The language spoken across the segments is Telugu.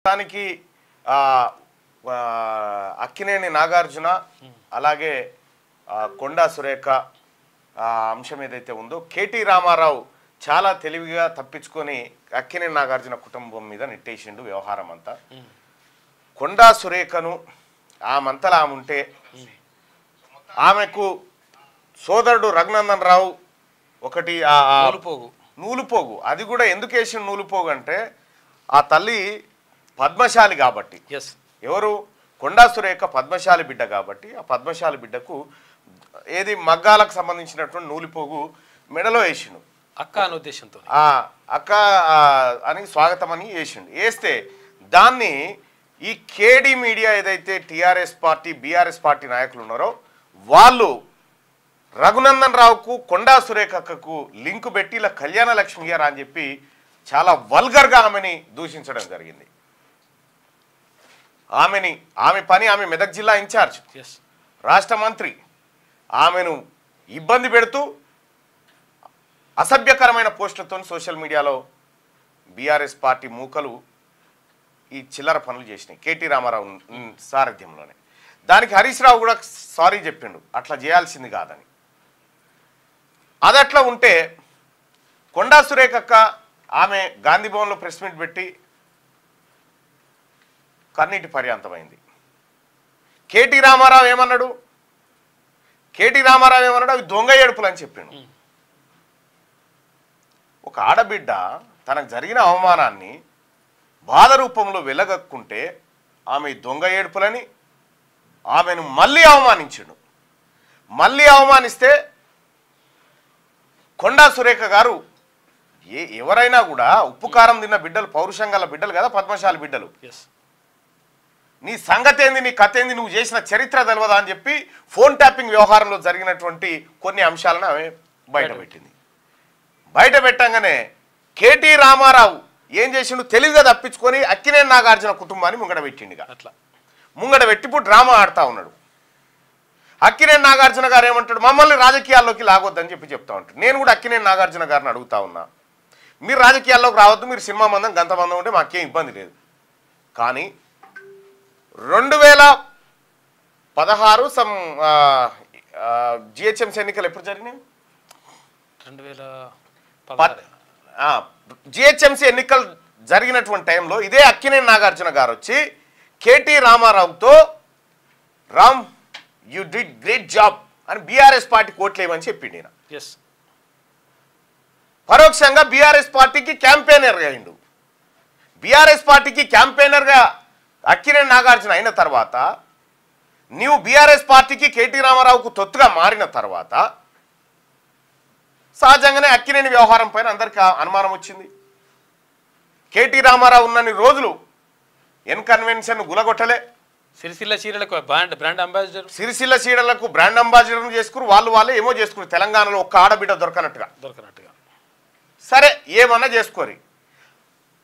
మొత్తానికి అక్కినేని నాగార్జున అలాగే కొండా సురేఖ అంశం ఏదైతే ఉందో కేటీ రామారావు చాలా తెలివిగా తప్పించుకొని అక్కినేని నాగార్జున కుటుంబం మీద నెట్టేసిండు వ్యవహారం అంతా. కొండా సురేఖను ఆమంతలా ఆమె ఉంటే ఆమెకు సోదరుడు రఘునందన్ రావు ఒకటి నూలుపోగు అది కూడా ఎందుకు వేసిన నూలుపోగు అంటే ఆ తల్లి పద్మశాలి కాబట్టి, ఎవరు కొండా సురేఖ పద్మశాలి బిడ్డ కాబట్టి ఆ పద్మశాలి బిడ్డకు ఏది మగ్గాలకు సంబంధించినటువంటి నూలిపోగు మెడలో వేసిండు అక్క అనే ఉద్దేశంతో. అక్క అని స్వాగతం అని వేసిండు. వేస్తే దాన్ని ఈ కేడీ మీడియా ఏదైతే టీఆర్ఎస్ పార్టీ బీఆర్ఎస్ పార్టీ నాయకులు ఉన్నారో వాళ్ళు రఘునందన్ రావుకు కొండా సురేఖకు లింకు పెట్టి ఇలా కళ్యాణ లక్ష్మి గారు అని చెప్పి చాలా వల్గర్గా ఆమెని దూషించడం జరిగింది. ఆమె పని ఆమె మెదక్ జిల్లా ఇన్ఛార్జ్, రాష్ట్ర మంత్రి, ఆమెను ఇబ్బంది పెడుతూ అసభ్యకరమైన పోస్టులతో సోషల్ మీడియాలో బీఆర్ఎస్ పార్టీ మూకలు ఈ చిల్లర పనులు చేసినాయి కేటీ రామారావు సారథ్యంలోనే. దానికి హరీష్ రావు కూడా సారీ చెప్పిండు, అట్లా చేయాల్సింది కాదని. అదట్లా ఉంటే కొండా సురేఖక్క ఆమె గాంధీ భవన్లో ప్రెస్ మీట్ పెట్టి కన్నీటి పర్యాంతమైంది. కేటీ రామారావు ఏమన్నాడు అవి దొంగ ఏడుపులు అని చెప్పిండు. ఒక ఆడబిడ్డ తనకు జరిగిన అవమానాన్ని బాధ రూపంలో వెలగక్కుంటే ఆమె దొంగ ఏడుపులని ఆమెను మళ్ళీ అవమానించిండు. మళ్ళీ అవమానిస్తే కొండా సురేఖ గారు ఎవరైనా కూడా ఉప్పు కారం తిన్న బిడ్డలు, పౌరుషం గల బిడ్డలు కదా పద్మశాలి బిడ్డలు, నీ సంగతి ఏంది, నీ కథ ఏంది, నువ్వు చేసిన చరిత్ర తెలియదా అని చెప్పి ఫోన్ ట్యాపింగ్ వ్యవహారంలో జరిగినటువంటి కొన్ని అంశాలను ఆమె బయటపెట్టింది. బయట పెట్టంగానే కేటీ రామారావు ఏం చేసిండు, తెలివిగా తప్పించుకొని అక్కినేని నాగార్జున కుటుంబాన్ని ముంగడ పెట్టిండుగా. అట్లా ముంగడ పెట్టి ఇప్పుడు డ్రామా ఆడుతూ ఉన్నాడు. అక్కినేని నాగార్జున గారు ఏమంటాడు, మమ్మల్ని రాజకీయాల్లోకి లాగొద్దని చెప్తా ఉంటాడు. నేను కూడా అక్కినేని నాగార్జున గారిని అడుగుతా ఉన్నా, మీరు రాజకీయాల్లోకి రావద్దు, మీరు సినిమా మందం గంత మందం ఉంటే మాకేం ఇబ్బంది లేదు. కానీ 2016 జిహెచ్ఎంసీ ఎన్నికలు ఎప్పుడు జరిగినాయి? 2016 జిహెచ్ఎంసీ ఎన్నికలు జరిగినటువంటి టైంలో ఇదే అక్కినేని నాగార్జున గారు వచ్చి కేటీ రామారావుతో Ram you did great job అని బీఆర్ఎస్ పార్టీ కోట్లేమని చెప్పిండు. ఈయన పరోక్షంగా బీఆర్ఎస్ పార్టీకి క్యాంపెయినర్గా అయిండు. బీఆర్ఎస్ పార్టీకి క్యాంపెయినర్గా అక్కినేని నాగార్జున అయిన తర్వాత నీవు బీఆర్ఎస్ పార్టీకి కేటీ రామారావుకు తొత్తుగా మారిన తర్వాత సహజంగానే అక్కినేని వ్యవహారం పైన అందరికీ అనుమానం వచ్చింది. కేటీ రామారావు ఉన్నన్ని రోజులు ఎన్ కన్వెన్షన్ గులగొట్టలే, సిరిసిల్ల చీరలకు బ్రాండ్ అంబాసిడర్, సిరిసిల్ల చీరలకు బ్రాండ్ అంబాసిడర్ చేసుకుని వాళ్ళే ఏమో చేసుకుని తెలంగాణలో ఒక్క ఆడబిడ్డ దొరకనట్టుగా. సరే ఏమన్నా చేసుకోరి.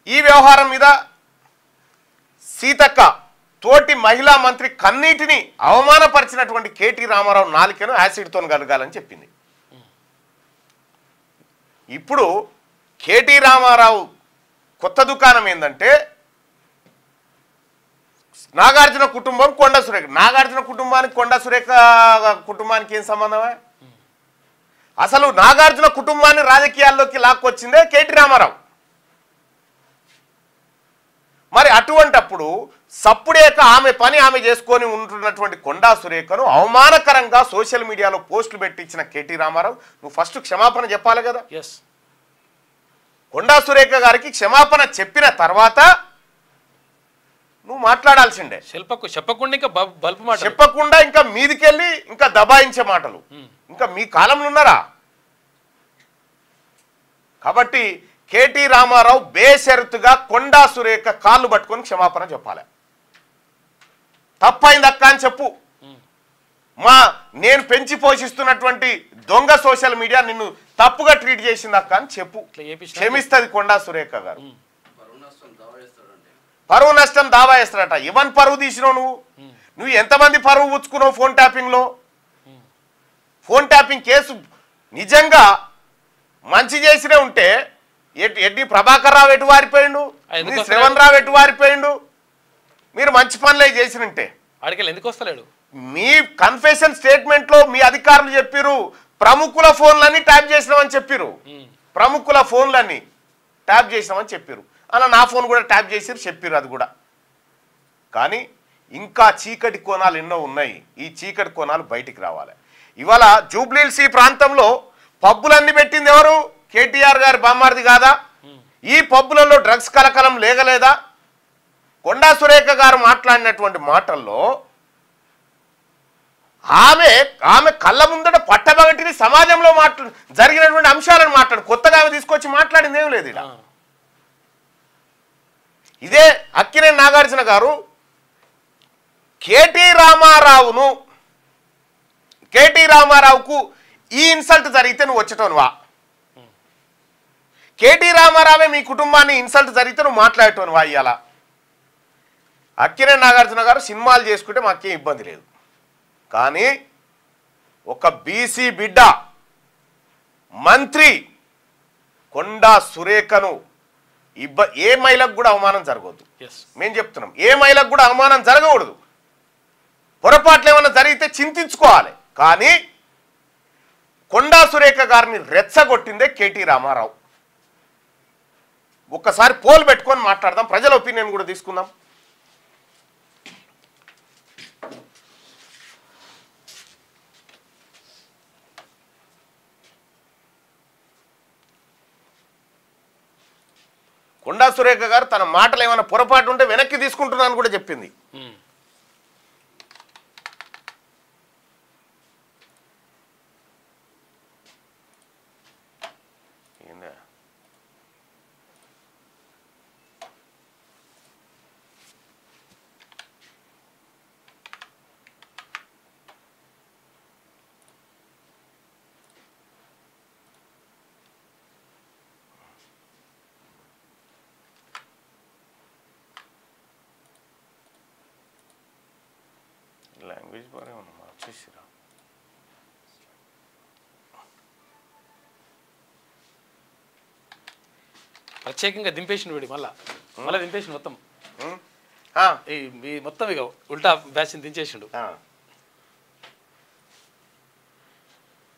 ఈ వ్యవహారం మీద సీతక్క తోటి మహిళా మంత్రి కన్నీటిని అవమానపరిచినటువంటి కేటీ రామారావు నాలికను యాసిడ్తో కలగాలని చెప్పింది. ఇప్పుడు కేటీ రామారావు కొత్త దుకాణం ఏంటంటే నాగార్జున కుటుంబం కొండా సురేఖ. నాగార్జున కుటుంబానికి కొండా సురేఖ కుటుంబానికి ఏం సంబంధమే? అసలు నాగార్జున కుటుంబాన్ని రాజకీయాల్లోకి లాక్కొచ్చిందే కేటీ రామారావు. మరి అటువంటప్పుడు సప్పుడేక ఆమె పని ఆమె చేసుకొని ఉంటున్నటువంటి కొండా సురేఖను అవమానకరంగా సోషల్ మీడియాలో పోస్టులు పెట్టించిన కేటీ రామారావు నువ్వు ఫస్ట్ క్షమాపణ చెప్పాలి కదా. కొండా సురేఖ గారికి క్షమాపణ చెప్పిన తర్వాత నువ్వు మాట్లాడాల్సిండే. చెప్పకుండా ఇంకా మీదికెళ్ళి ఇంకా దబాయించే మాటలు ఇంకా మీ కాలంలో ఉన్నారా? కాబట్టి కేటీ రామారావు బేషరతుగా కొండా సురేఖ కాళ్ళు పట్టుకొని క్షమాపణ చెప్పాలి. తప్పైంది అక్క అని చెప్పు. నేను పెంచి పోషిస్తున్నటువంటి దొంగ సోషల్ మీడియా నిన్ను తప్పుగా ట్రీట్ చేసింది అక్క అని చెప్పు. క్షమిస్తుంది కొండా సురేఖ గారు. పరువు నష్టం దావా వేస్తాడట. ఎవరి పరువు తీసినావు నువ్వు ఎంతమంది పరువు పుచ్చుకున్నావు ఫోన్ ట్యాపింగ్ లో? ఫోన్ ట్యాపింగ్ కేసు నిజంగా మంచి చేసినే ఉంటే ఎడ్డి ప్రభాకర్ రావు ఎటు వారిపోయిండు, శ్రవణ్ రావు ఎటు వారిపోయిండు, మీరు మంచి పనులే చేసినంటే ఆడికెళ్ళి ఎందుకు వస్తలేడు? మీ కన్ఫెషన్ స్టేట్మెంట్లో మీ అధికారులు చెప్పిరు ప్రముఖుల ఫోన్లన్నీ ట్యాప్ చేసినామని చెప్పిరు. ప్రముఖుల ఫోన్లన్నీ ట్యాప్ చేసినామని చెప్పిరు. అలా నా ఫోన్ కూడా ట్యాప్ చేసిరు చెప్పిరు అది కూడా. కానీ ఇంకా చీకటి కోణాలు ఎన్నో ఉన్నాయి. ఈ చీకటి కోణాలు బయటికి రావాలి. ఇవాళ జూబ్లీహిల్స్ ఈ ప్రాంతంలో పబ్బులన్నీ పెట్టింది ఎవరు? కేటీఆర్ గారి బామ్మారిది కాదా? ఈ పబ్బులలో డ్రగ్స్ కలకలం లేగలేదా? కొండా సురేఖ గారు మాట్లాడినటువంటి మాటల్లో ఆమె కళ్ళ ముందట పట్టబగటిని సమాజంలో జరిగినటువంటి అంశాలను కొత్తగా ఆమె తీసుకొచ్చి మాట్లాడింది ఏం లేదు. ఇలా ఇదే అక్కినేని నాగార్జున గారు కేటీ రామారావుకు ఈ ఇన్సల్ట్ జరిగితే నువ్వు వచ్చేటోనువా? కేటీ రామారావే మీ కుటుంబాన్ని ఇన్సల్ట్ జరిగితే నువ్వు మాట్లాడేటోనువా? ఇవాళ అక్కినేని నాగార్జున గారు సినిమాలు చేసుకుంటే మాకేం ఇబ్బంది లేదు. కానీ ఒక బీసీ బిడ్డ మంత్రి కొండా సురేఖను ఏ మహిళకు కూడా అవమానం జరగవద్దు. మేము చెప్తున్నాం, ఏ మహిళకు కూడా అవమానం జరగకూడదు. పొరపాట్లు ఏమైనా జరిగితే చింతించుకోవాలి. కానీ కొండా సురేఖ గారిని రెచ్చగొట్టిందే కేటీ రామారావు. ఒక్కసారి పోల్ పెట్టుకొని మాట్లాడదాం, ప్రజల ఒపీనియన్ కూడా తీసుకుందాం. కొండా సురేఖ గారు తన మాటలు ఏమైనా పొరపాటు ఉంటే వెనక్కి తీసుకుంటున్నాను కూడా చెప్పింది. లాంగ్వేజ్ బాగా వచ్చేసిరా. ప్రత్యేకంగా దింపేసిన వీడి మళ్ళీ దింపేసిన మొత్తం మొత్తం ఇక ఉల్టా బ్యాచ్ దించేసిండు.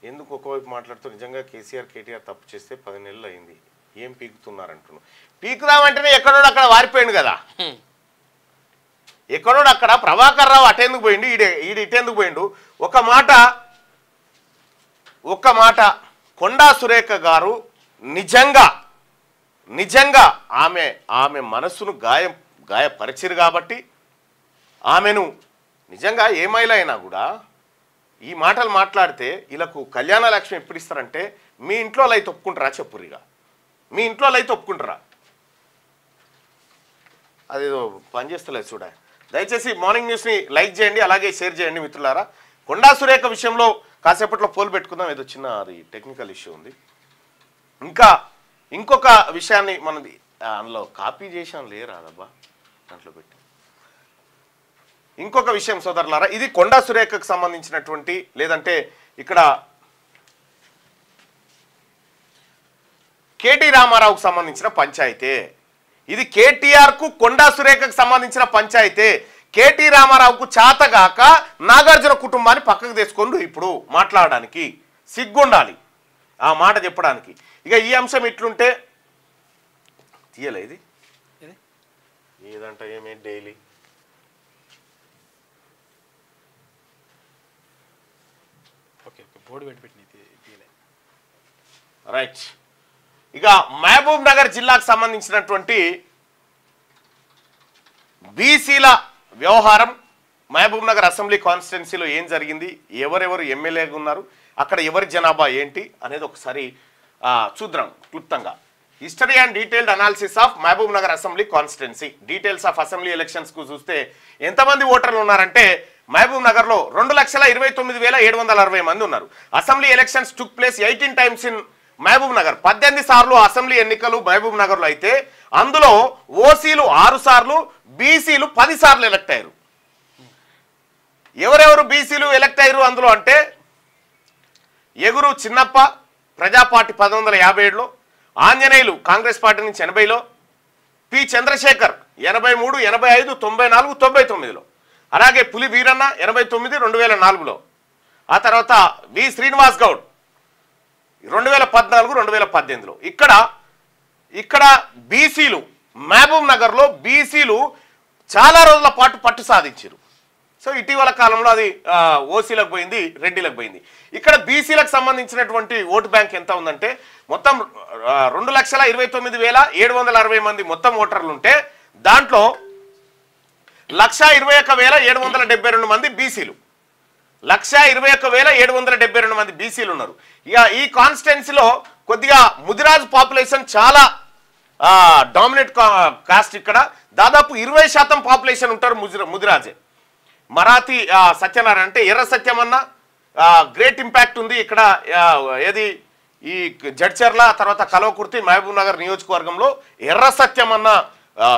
ఎందుకు ఒకవైపు మాట్లాడుతూ నిజంగా కేటీఆర్ తప్పు చేస్తే 10 నెలలు అయింది, ఏం పీకుతున్నారంటున్నావు? పీకుదామంటేనే ఎక్కడోడు అక్కడ వారిపోయింది కదా. ఎక్కడోడు అక్కడ ప్రభాకర్ రావు అటెందుకు పోయిండు, ఈడు ఇటెందుకు పోయిండు? ఒక మాట కొండా సురేఖ గారు నిజంగా ఆమె మనస్సును గాయపరిచిరు కాబట్టి ఆమెను నిజంగా ఏ మహిళ అయినా కూడా ఈ మాటలు మాట్లాడితే వీళ్ళకు కళ్యాణ లక్ష్మి ఎప్పుడు ఇస్తారంటే మీ ఇంట్లో అయితే ఒప్పుకుంటారా? చెప్పురిగా మీ ఇంట్లో అయితే ఒప్పుకుంటారా? అదేదో పనిచేస్తలేదు చూడ. దయచేసి మార్నింగ్ న్యూస్ని లైక్ చేయండి, అలాగే షేర్ చేయండి మిత్రులారా. కొండా సురేఖ విషయంలో కాసేపట్లో పోల్ పెట్టుకుందాం. ఏదో చిన్న అది టెక్నికల్ ఇష్యూ ఉంది. ఇంకొక విషయాన్ని మనది అందులో కాపీ చేసాం లేరాదబ్బా దాంట్లో పెట్టి. ఇంకొక విషయం సోదరులారా, ఇది కొండా సురేఖకు సంబంధించినటువంటి లేదంటే ఇక్కడ కేటీ రామారావుకు సంబంధించిన పంచాయతీ. ఇది కేటీఆర్కు కొండా సురేఖకు సంబంధించిన పంచాయతీ. కేటీ రామారావుకు చేతగాక నాగార్జున కుటుంబాన్ని పక్కకు తెచ్చుకోండు ఇప్పుడు మాట్లాడడానికి సిగ్గుండాలి ఆ మాట చెప్పడానికి. ఇక ఈ అంశం ఇట్లుంటే తీయలే ఇది ఏదంట ఏమే డైలీ రైట్. ఇక మహబూబ్ నగర్ జిల్లాకు సంబంధించినటువంటి బీసీల వ్యవహారం, మహబూబ్ నగర్ అసెంబ్లీ కాన్స్టిట్యున్సీలో ఏం జరిగింది, ఎవరెవరు ఎమ్మెల్యేగా ఉన్నారు, అక్కడ ఎవరి జనాభా ఏంటి అనేది ఒకసారి చూద్దాం క్లుప్తంగా. History and detailed analysis of Mahabubnagar assembly constituency. Details of assembly ఎలక్షన్స్కు చూస్తే ఎంతమంది ఓటర్లు ఉన్నారంటే మహబూబ్ నగర్లో 2,29,760 మంది ఉన్నారు. Assembly elections took place 18 times in Mahabubnagar. 18 సార్లు అసెంబ్లీ ఎన్నికలు మహబూబ్ నగర్లో అయితే అందులో ఓసీలు 6 సార్లు, బీసీలు 10 సార్లు ఎలక్ట్ అయ్యారు. ఎవరెవరు బీసీలు ఎలక్ట్ అయ్యారు అందులో అంటే ఎగురు చిన్నప్ప ప్రజాపార్టీ 1957లో, ఆంజనేయులు కాంగ్రెస్ పార్టీ నుంచి 80లో, పి చంద్రశేఖర్ 83, 85, 94, 99లో. అలాగే పులి వీరన్న 89 2004లో. ఆ తర్వాత వి శ్రీనివాస్ గౌడ్ 2014, 2018లో. ఇక్కడ బీసీలు మహబూబ్ నగర్లో బీసీలు చాలా రోజుల పాటు పట్టు సాధించారు. సో ఇటీవల కాలంలో అది ఓసీలకు పోయింది, రెడ్డిలకు పోయింది. ఇక్కడ బీసీలకు సంబంధించినటువంటి ఓటు బ్యాంక్ ఎంత ఉందంటే మొత్తం 2,29,760 మంది మొత్తం ఓటర్లు ఉంటే దాంట్లో 1,21,772 మంది బీసీలు, 1,21,772 మంది బీసీలు ఉన్నారు. ఇక ఈ కాన్స్టిట్యున్సీలో కొద్దిగా ముదిరాజ్ పాపులేషన్ చాలా డామినేట్ కాస్ట్. ఇక్కడ దాదాపు 20% పాపులేషన్ ఉంటారు ముదిరాజే. మరాఠీ సత్యనారాయణ అంటే ఎర్ర సత్యమన్న గ్రేట్ ఇంపాక్ట్ ఉంది ఇక్కడ. ఏది ఈ జడ్చర్ల తర్వాత కల్వకుర్తి మహబూబ్ నగర్ నియోజకవర్గంలో ఎర్ర సత్యమన్న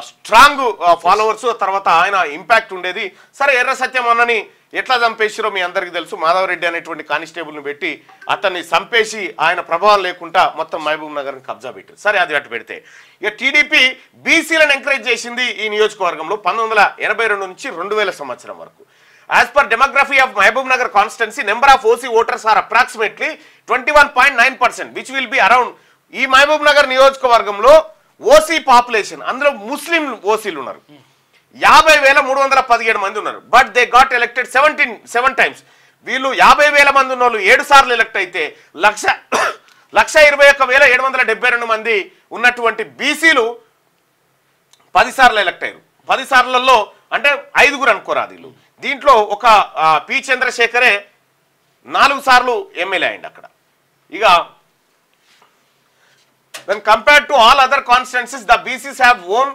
స్ట్రాంగ్ ఫాలోవర్స్, తర్వాత ఆయన ఇంపాక్ట్ ఉండేది. సరే ఎర్ర సత్యమన్నని ఎట్లా చంపేసిరో మీ అందరికీ తెలుసు. మాధవరెడ్డి అనేటువంటి కానిస్టేబుల్ని పెట్టి అతన్ని చంపేసి ఆయన ప్రభావం లేకుండా మొత్తం మహబూబ్ నగర్ని కబ్జా పెట్టారు. సరే అది అటు పెడితే ఇక టీడీపీ బీసీలను ఎంకరేజ్ చేసింది ఈ నియోజకవర్గంలో 1982 నుంచి 2000 సంవత్సరం వరకు. As per demography of Mahabubnagar constituency number of OC voters are approximately 21.9%, which will be around. ఈ మహబూబ్ నగర్ నియోజకవర్గంలో ఓసీ పాపులేషన్ అందులో ముస్లిం ఓసీలు ఉన్నారు 50,317 మంది ఉన్నారు. But they got elected 7 times. వీళ్ళు 50,000 మంది ఉన్న వాళ్ళు 7 సార్లు ఎలక్ట్ అయితే 1,21,772 మంది ఉన్నటువంటి బీసీలు 10 సార్లు ఎలక్ట్ అయ్యారు. 10 సార్లలో అంటే 5గురు అనుకోరాదు వీళ్ళు. దీంట్లో ఒక పి చంద్రశేఖరే 4 సార్లు ఎమ్మెల్యే అయింది అక్కడ. ఇక when compared to all other constituencies, the BCs have won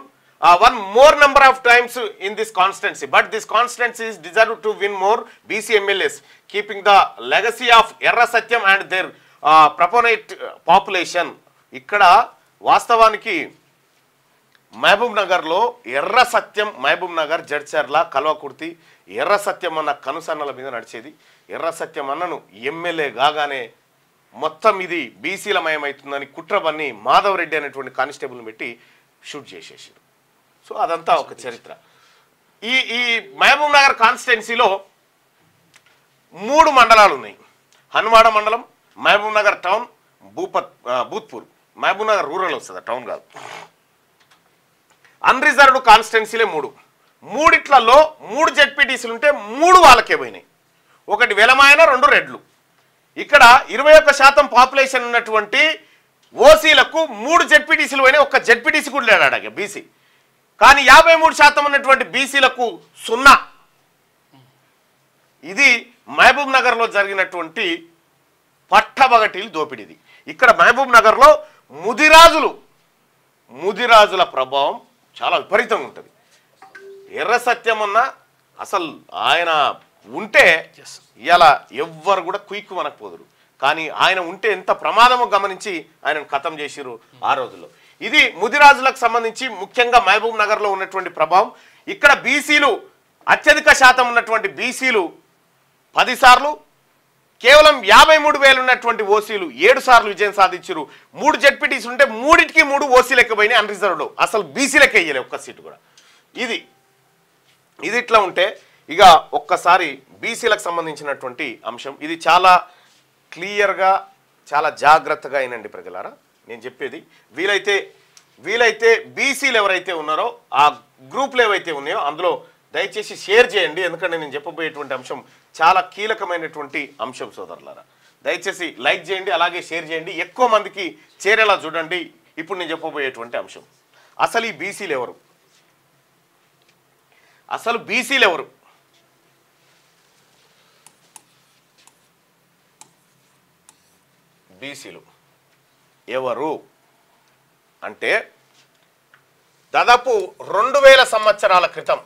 one more number of times in this constituency, but this constituency is deserved to win more BC MLAs, keeping the legacy of Erra Satyam and their proponent population. ikkada vastavaniki Mahabub నగర్లో ఎర్ర సత్యం, మహబూబ్ నగర్, జడ్చర్ల, కల్వకుర్తి ఎర్ర సత్యం అన్న కనుసన్నల మీద నడిచేది. ఎర్ర సత్యం అన్నను ఎమ్మెల్యే కాగానే మొత్తం ఇది బీసీలమయమవుతుందని కుట్రబన్ని మాధవరెడ్డి అనేటువంటి కానిస్టేబుల్ని పెట్టి షూట్ చేసేసారు. సో అదంతా ఒక చరిత్ర. ఈ మహబూబ్ నగర్ కాన్స్టిట్యున్సీలో 3 మండలాలు ఉన్నాయి. హన్వాడ మండలం, మహబూబ్ నగర్ టౌన్, భూత్పూర్. మహబూబ్ నగర్ రూరల్ వస్తుంది, టౌన్ కాదు. అన్రిజర్వ్డ్ కాన్స్టిట్యున్సీలే 3. మూడిట్లలో 3 జెడ్పీటీసీలు ఉంటే 3 వాళ్ళకే పోయినాయి. ఒకటి వెలమాయన, 2 రెడ్లు. ఇక్కడ 21% పాపులేషన్ ఉన్నటువంటి ఓసీలకు 3 జెడ్పీటీసీలు పోయినాయి. ఒక్క జెడ్పీటీసీ కూడా లేడాడు బీసీ. కానీ 53% ఉన్నటువంటి బీసీలకు 0. ఇది మహబూబ్ నగర్లో జరిగినటువంటి పట్టబగటీలు దోపిడీది. ఇక్కడ మహబూబ్ నగర్లో ముదిరాజుల ప్రభావం చాలా విపరీతంగా ఉంటుంది. ఎర్ర సత్యం అన్న అసలు ఆయన ఉంటే ఇలా ఎవ్వరు కూడా కుయిక్కు మనకపోదురు. కానీ ఆయన ఉంటే ఎంత ప్రమాదమో గమనించి ఆయనను ఖతం చేసిరు ఆ రోజుల్లో. ఇది ముదిరాజులకు సంబంధించి ముఖ్యంగా మహబూబ్ నగర్లో ఉన్నటువంటి ప్రభావం. ఇక్కడ బీసీలు అత్యధిక శాతం ఉన్నటువంటి బీసీలు 10 సార్లు, కేవలం 53,000 ఉన్నటువంటి ఓసీలు 7 సార్లు విజయం సాధించారు. 3 జెడ్పీటీసీలు ఉంటే 3కి 3 ఓసీలు ఎక్కిపోయినాయి అన్రిజర్వ్డ్. అసలు బీసీలకే వేయలే ఒక్క సీటు కూడా. ఇది ఇట్లా ఉంటే ఇక ఒక్కసారి బీసీలకు సంబంధించినటువంటి అంశం ఇది చాలా క్లియర్గా చాలా జాగ్రత్తగా అయినండి ప్రజలారా. నేను చెప్పేది వీలైతే బీసీలు ఎవరైతే ఉన్నారో ఆ గ్రూపులు ఏవైతే ఉన్నాయో అందులో దయచేసి షేర్ చేయండి. ఎందుకంటే నేను చెప్పబోయేటువంటి అంశం చాలా కీలకమైనటువంటి అంశం సోదరులారా. దయచేసి లైక్ చేయండి, అలాగే షేర్ చేయండి, ఎక్కువ మందికి చేరేలా చూడండి. ఇప్పుడు నేను చెప్పబోయేటువంటి అంశం అసలు ఈ బీసీలు ఎవరు, అసలు బీసీలు ఎవరు? బీసీలు ఎవరు అంటే దాదాపు 2000 సంవత్సరాల క్రితం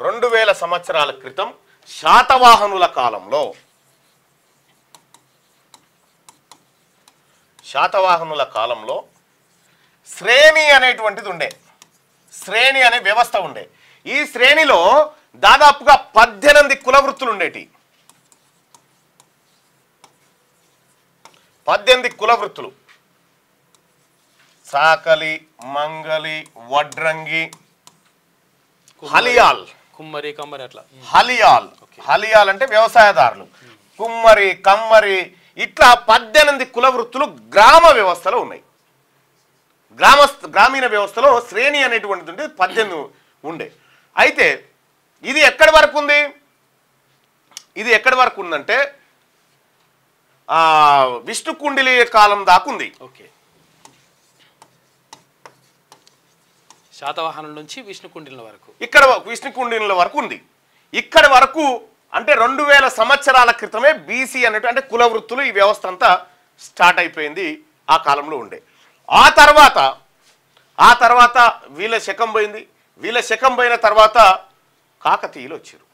2000 సంవత్సరాల క్రితం శాతవాహనుల కాలంలో శ్రేణి అనేటువంటిది ఉండే, శ్రేణి అనే వ్యవస్థ ఉండే. ఈ శ్రేణిలో దాదాపుగా 18 కుల వృత్తులు ఉండేటి. 18 కుల వృత్తులు. సాకలి, మంగలి, వడ్రంగి, హలియాల్, కుమ్మరి కమ్మరి అట్లా. హలియాల్ అంటే వ్యవసాయదారులు, కుమ్మరి, కమ్మరి, ఇట్లా 18 కుల వృత్తులు గ్రామ వ్యవస్థలో ఉన్నాయి. గ్రామీణ వ్యవస్థలో శ్రేణి అనేటువంటిది ఉంటే 18 ఉండే. అయితే ఇది ఎక్కడి వరకు ఉంది? ఇది ఎక్కడి వరకు ఉందంటే విష్ణు కుండిలి కాలం దాకా ఉంది. ఓకే, శాతవాహనుల నుంచి విష్ణు కుండిల వరకు, ఇక్కడ విష్ణు కుండిల వరకు ఉంది. ఇక్కడి వరకు అంటే 2000 సంవత్సరాల క్రితమే బీసీ అన్నట్టు అంటే కుల వృత్తులు ఈ వ్యవస్థ అంతా స్టార్ట్ అయిపోయింది. ఆ కాలంలో ఉండే. ఆ తర్వాత వీళ్ళ శకం పోయింది. వీళ్ళ శకం పోయిన తర్వాత కాకతీయులు వచ్చారు.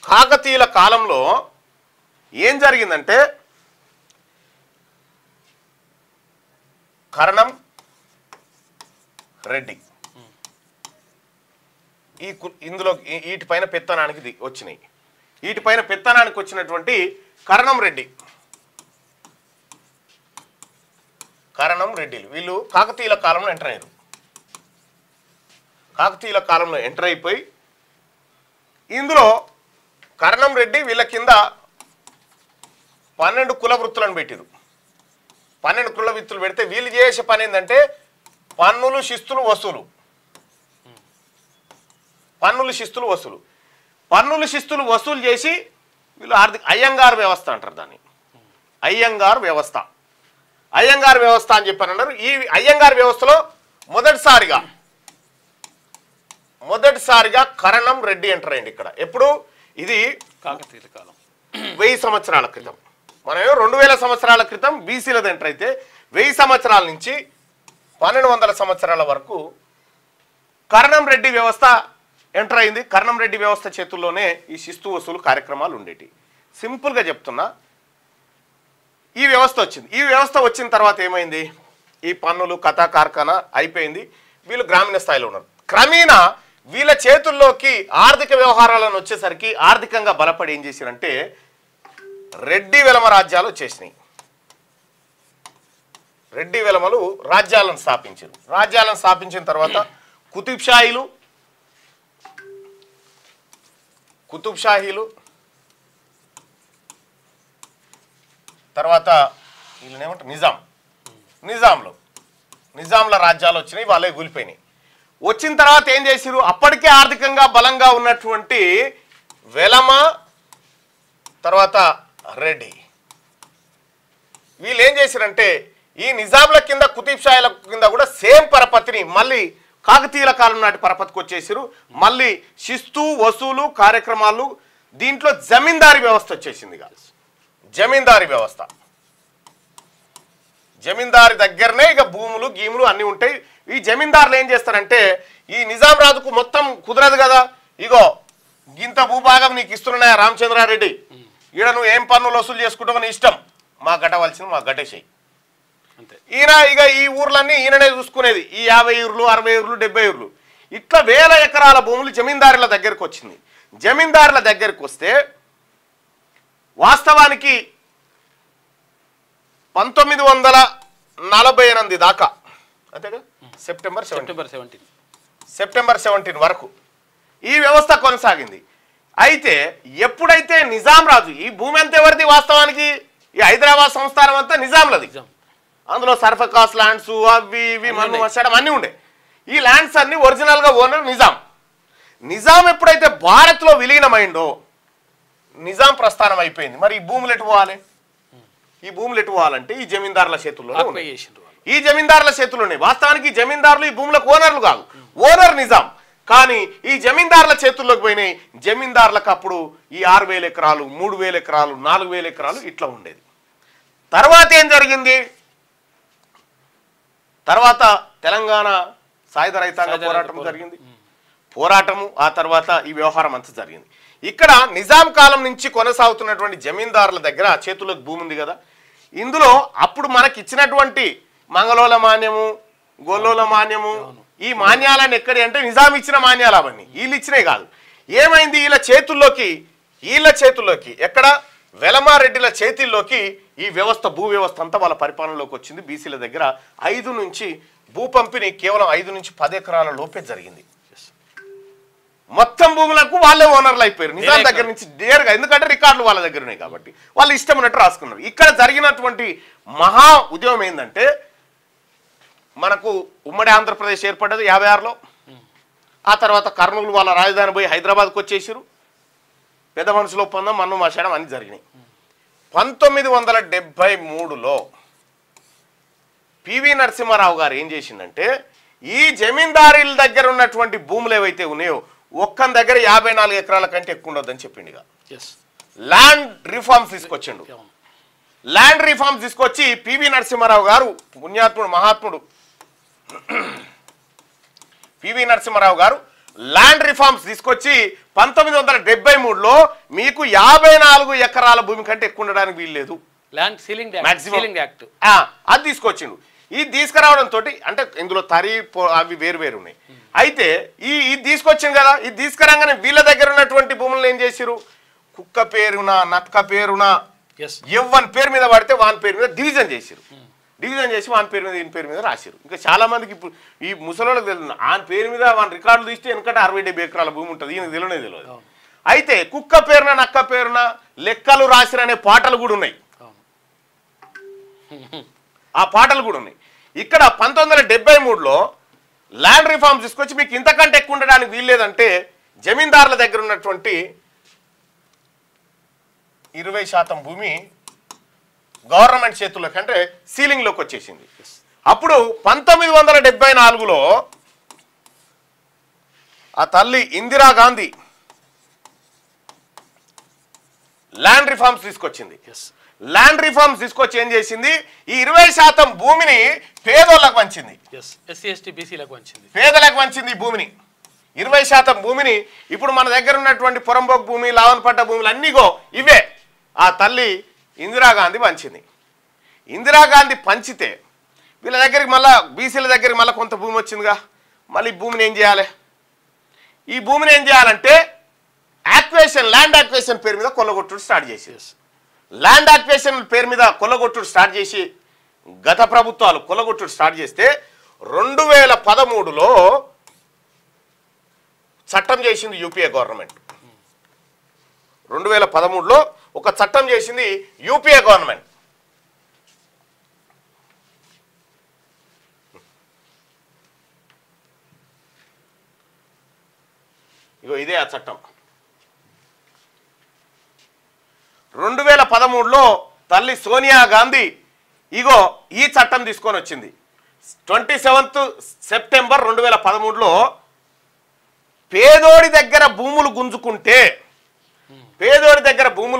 కాకతీయుల కాలంలో ఏం జరిగిందంటే కరణం రెడ్డి ఇందులో వీటిపైన పెత్తనానికి వచ్చినాయి. వీటిపైన పెత్తనానికి వచ్చినటువంటి కరణం రెడ్డిలు వీళ్ళు కాకతీయుల కాలంలో ఎంటర్ అయ్యారు. కాకతీయుల కాలంలో ఎంటర్ అయిపోయి ఇందులో కరణం రెడ్డి వీళ్ళ కింద 12 కుల వృత్తులను పెట్టారు. 12 కుల వృత్తులు పెడితే వీళ్ళు చేసే పని ఏంటంటే పన్నులు శిస్తులు వసూలు. పన్నులు శిస్తులు వసూలు చేసి వీళ్ళు అయ్యంగారు వ్యవస్థ అంటారు దాన్ని. అయ్యంగారు వ్యవస్థ అని చెప్పని అన్నారు. ఈ అయ్యంగారు వ్యవస్థలో మొదటిసారిగా కరణం రెడ్డి ఎంటర్ అయ్యింది ఇక్కడ. ఎప్పుడు? ఇది కాకతీయుల కాలం, 1000 సంవత్సరాల క్రితం. మనం 2000 సంవత్సరాల క్రితం బీసీలది ఎంటర్ అయితే 1000 సంవత్సరాల నుంచి 1200 సంవత్సరాల వరకు కరణం రెడ్డి వ్యవస్థ ఎంటర్ అయింది. కరణం రెడ్డి వ్యవస్థ చేతుల్లోనే ఈ శిస్తు వసూలు కార్యక్రమాలు ఉండేటి. సింపుల్గా చెప్తున్నా, ఈ వ్యవస్థ వచ్చింది. ఈ వ్యవస్థ వచ్చిన తర్వాత ఏమైంది? ఈ పన్నులు కథా కార్ఖానా అయిపోయింది. వీళ్ళు గ్రామీణ స్థాయిలో ఉన్నారు. క్రమేణా వీళ్ళ చేతుల్లోకి ఆర్థిక వ్యవహారాలను వచ్చేసరికి ఆర్థికంగా బలపడి ఏం చేశారంటే రెడ్డి వెలమ రాజ్యాలు వచ్చేసినాయి. రెడ్డి వెలమలు రాజ్యాలను స్థాపించారు. రాజ్యాలను స్థాపించిన తర్వాత కుతుబ్షాహీలు తర్వాత వీళ్ళనేమంటారు నిజాంల రాజ్యాలు వచ్చినాయి. వాళ్ళే కూలిపోయినాయి. వచ్చిన తర్వాత ఏం చేశారు? అప్పటికే ఆర్థికంగా బలంగా ఉన్నటువంటి వెలమ తర్వాత రెడ్డి వీళ్ళు ఏం చేశారంటే ఈ నిజాంల కింద కుతుబ్షాహీల కింద కూడా సేమ్ పరపతిని మళ్ళీ కాకతీయుల కాలం నాటి పరపతికి వచ్చేసారు. మళ్ళీ శిస్తు వసూలు కార్యక్రమాలు, దీంట్లో జమీందారీ వ్యవస్థ వచ్చేసింది. జమీందారి దగ్గరనే ఇక భూములు గీములు అన్నీ ఉంటాయి. ఈ జమీందారులు ఏం చేస్తారంటే ఈ నిజాం రాజుకు మొత్తం కుదరదు కదా, ఇగో ఇంత భూభాగం నీకు ఇస్తున్నాయా రామచంద్రారెడ్డి, ఈడ నువ్వు ఏం పన్నులు వసూలు చేసుకుంటావు నీ ఇష్టం, మా గట్టవలసింది మా గట్టేసేయి. ఈయన ఇక ఈ ఊర్లన్నీ ఈయననే చూసుకునేది. ఈ 50 ఊర్లు 60 ఊర్లు 70 ఊర్లు ఇట్లా 1000 ఎకరాల భూములు జమీందారుల దగ్గరకు వచ్చింది. జమీందారుల దగ్గరకు వస్తే వాస్తవానికి 1948 దాకా అంతేగా సెప్టెంబర్ 17 వరకు ఈ వ్యవస్థ కొనసాగింది. అయితే ఎప్పుడైతే నిజాం రాజు ఈ భూమి అంతా ఎవరిది? వాస్తవానికి ఈ హైదరాబాద్ సంస్థానం అంతా నిజాంలది. అందులో సర్ఫకాస్ ల్యాండ్స్ అవి ఇవి మన్ను మసడం అన్నీ ఉండే. ఈ ల్యాండ్స్ అన్ని ఒరిజినల్గా ఓనర్ నిజాం ఎప్పుడైతే భారత్లో విలీనమైందో నిజాం ప్రస్థానం అయిపోయింది. మరి ఈ భూములు ఎటు పోవాలంటే ఈ జమీందారుల చేతుల్లోనే ఉన్నాయి. ఈ జమీందారుల చేతుల్లోనే. వాస్తవానికి ఈ జమీందారులు ఈ భూములకు ఓనర్లు కాదు, ఓనర్ నిజాం. కానీ ఈ జమీందారుల చేతుల్లోకి పోయినాయి. జమీందారులకు అప్పుడు ఈ 6000 ఎకరాలు 3000 ఎకరాలు 4000 ఎకరాలు ఇట్లా ఉండేది. తర్వాత ఏం జరిగింది? తర్వాత తెలంగాణ సాయుధ రైతాంగ పోరాటం జరిగింది. ఆ తర్వాత ఈ వ్యవహారం అంతా జరిగింది. ఇక్కడ నిజాం కాలం నుంచి కొనసాగుతున్నటువంటి జమీందారుల దగ్గర చేతుల్లోకి భూమి ఉంది కదా, ఇందులో అప్పుడు మనకి ఇచ్చినటువంటి మంగళోల మాన్యము, గొల్లోల మాన్యము, ఈ మాన్యాలను ఎక్కడి అంటే నిజాం ఇచ్చిన మాన్యాలు అవన్నీ వీళ్ళు ఇచ్చినాయి కాదు. ఏమైంది? వీళ్ళ చేతుల్లోకి ఎక్కడ వెలమారెడ్డిల చేతిల్లోకి ఈ వ్యవస్థ భూ వ్యవస్థ అంతా వాళ్ళ పరిపాలనలోకి వచ్చింది. బీసీల దగ్గర 5 నుంచి భూ పంపిణీ కేవలం 5 నుంచి 10 ఎకరాల లోపే జరిగింది. మొత్తం భూములకు వాళ్ళే ఓనర్లు అయిపోయారు నిజాం దగ్గర నుంచి నేరుగా, ఎందుకంటే రికార్డులు వాళ్ళ దగ్గర ఉన్నాయి కాబట్టి వాళ్ళు ఇష్టం ఉన్నట్టు రాసుకున్నారు. ఇక్కడ జరిగినటువంటి మహా ఉద్యమం ఏంటంటే మనకు ఉమ్మడి ఆంధ్రప్రదేశ్ ఏర్పడ్డది 56లో. ఆ తర్వాత కర్నూలు వాళ్ళ రాజధాని పోయి హైదరాబాద్కు వచ్చేసారు. పెద్ద మనుషుల ఒప్పందం మన్ను మాషాడం అన్ని జరిగినాయి. 1973లో పివి నరసింహారావు గారు ఏం చేసిందంటే ఈ జమీందారీల దగ్గర ఉన్నటువంటి భూములు ఏవైతే ఉన్నాయో ఒక్కని దగ్గర 54 ఎకరాల కంటే ఎక్కువ ఉండొద్దని చెప్పిండుగా. ల్యాండ్ రిఫార్మ్స్ తీసుకొచ్చిండు. ల్యాండ్ రిఫార్మ్స్ తీసుకొచ్చి పివి నరసింహారావు గారు పుణ్యాత్ముడు మహాత్ముడు పివి నరసింహారావు గారు ల్యాండ్ రిఫార్మ్స్ తీసుకొచ్చి 1973లో మీకు 54 ఎకరాల భూమి కంటే ఎక్కువ ఉండడానికి వీల్లేదు ల్యాండ్ సీలింగ్ యాక్ట్ అది తీసుకొచ్చిండు. ఇది తీసుకురావడంతో అంటే ఇందులో తరి అవి వేరు వేరు ఉన్నాయి. అయితే ఇది తీసుకొచ్చింది కదా, ఇది తీసుకురాగానే వీళ్ళ దగ్గర ఉన్నటువంటి భూములను ఏం చేసిరు, కుక్క పేరున నక్క పేరున ఎవ్వని పేరు మీద పడితే వాని పేరు మీద డివిజన్ చేసిరు. డివిజన్ చేసి వాని పేరు మీద ఈయన పేరు మీద రాసిరు. ఇంకా చాలా మందికి ఇప్పుడు ఈ ముసలోళ్ళకి తెలియదు ఆయన పేరు మీద వాని రికార్డులు తీస్తే ఎందుకంటే 60-70 ఎకరాల భూమి ఉంటుంది, ఈయనకు తెలియదు. అయితే కుక్క పేరున నక్క పేరున లెక్కలు రాసిరనే పాటలు కూడా ఉన్నాయి. ఆ పాటలు కూడా ఉన్నాయి. ఇక్కడ 1973లో ల్యాండ్ రిఫార్మ్స్ తీసుకొచ్చి మీకు ఇంతకంటే ఎక్కువ ఉండడానికి వీల్లేదంటే జమీందారుల దగ్గర ఉన్నటువంటి 20% భూమి గవర్నమెంట్ చేతుల్లోకి అంటే సీలింగ్లోకి వచ్చేసింది. అప్పుడు 1974లో ఆ తల్లి ఇందిరాగాంధీ ల్యాండ్ రిఫార్మ్స్ తీసుకొచ్చింది. ల్యాండ్ రిఫార్మ్స్ తీసుకొచ్చి ఏం చేసింది, ఈ 20% భూమిని పేదోళ్ళకు పంచింది. పేదలకు పంచింది ఈ భూమిని 20% భూమిని. ఇప్పుడు మన దగ్గర ఉన్నటువంటి పొరంబోక్ భూమి లావన్పట్ట భూములు అన్నీగో ఇవే ఆ తల్లి ఇందిరాగాంధీ పంచింది. ఇందిరాగాంధీ పంచితే వీళ్ళ దగ్గరికి మళ్ళీ బీసీల దగ్గరికి మళ్ళీ కొంత భూమి వచ్చిందిగా, మళ్ళీ ఈ భూమిని ఏం చేయాలి, ఈ భూమిని ఏం చేయాలంటే యాక్వేషన్ ల్యాండ్ యాక్వేషన్ పేరు మీద కొల్లగొట్టుడు స్టార్ట్ చేసేది. ల్యాండ్ యాక్వేషన్ పేరు మీద కొల్లగొట్టుడు స్టార్ట్ చేసి గత ప్రభుత్వాలు కొల్లగొట్టుడు స్టార్ట్ చేస్తే 2013లో చట్టం చేసింది యూపీఏ గవర్నమెంట్. 2013లో ఒక చట్టం చేసింది యూపీఏ గవర్నమెంట్. ఇగో ఇదే ఆ చట్టం. 2013లో తల్లి సోనియా గాంధీ ఇగో ఈ చట్టం తీసుకొని వచ్చింది. 27 సెప్టెంబర్ 2013లో పేదోడి దగ్గర భూములు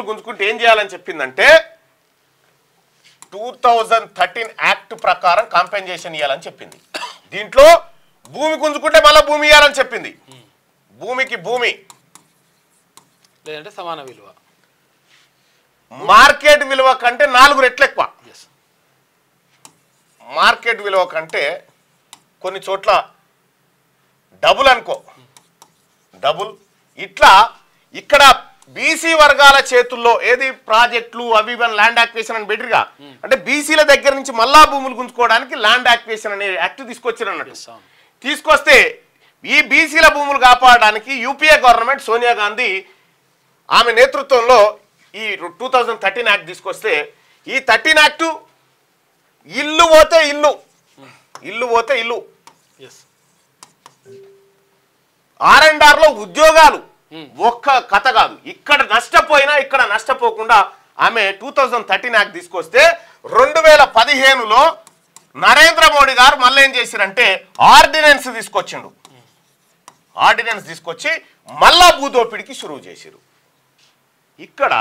గుంజుకుంటే ఏం చేయాలని చెప్పిందంటే 2013 యాక్ట్ ప్రకారం కాంపెన్సేషన్ ఇవ్వాలని చెప్పింది. దీంట్లో భూమి గుంజుకుంటే మళ్ళీ భూమి ఇవ్వాలని చెప్పింది. భూమికి భూమి లేదంటే సమాన విలువ, మార్కెట్ విలువ కంటే 4 రెట్లు ఎక్కువ. మార్కెట్ విలువ కంటే కొన్ని చోట్ల డబుల్ అనుకో, డబుల్. ఇట్లా ఇక్కడ బీసీ వర్గాల చేతుల్లో ఏది ప్రాజెక్టులు అవి ల్యాండ్ యాక్వేషన్ అని బెటర్గా అంటే బీసీల దగ్గర నుంచి మళ్ళా భూములు గుంజుకోవడానికి ల్యాండ్ యాక్వేషన్ అనే యాక్ట్ తీసుకొచ్చారు అన్నట్టు. తీసుకొస్తే ఈ బీసీల భూములు కాపాడడానికి యూపీఏ గవర్నమెంట్ సోనియా గాంధీ ఆమె నేతృత్వంలో ఈ 2013 యాక్ట్ తీసుకొస్తే ఈ 13 యాక్టు ఇల్లు పోతే ఇల్లు R&Rలో ఉద్యోగాలు ఒక్క కథ కాదు. ఇక్కడ నష్టపోకుండా ఆమె 2013 యాక్ట్ తీసుకొస్తే 2015లో నరేంద్ర మోడీ గారు మళ్ళీ ఏం చేశారంటే ఆర్డినెన్స్ తీసుకొచ్చిండు. ఆర్డినెన్స్ తీసుకొచ్చి మళ్ళా భూదోపిడికి షురువు చేశారు. ఇక్కడ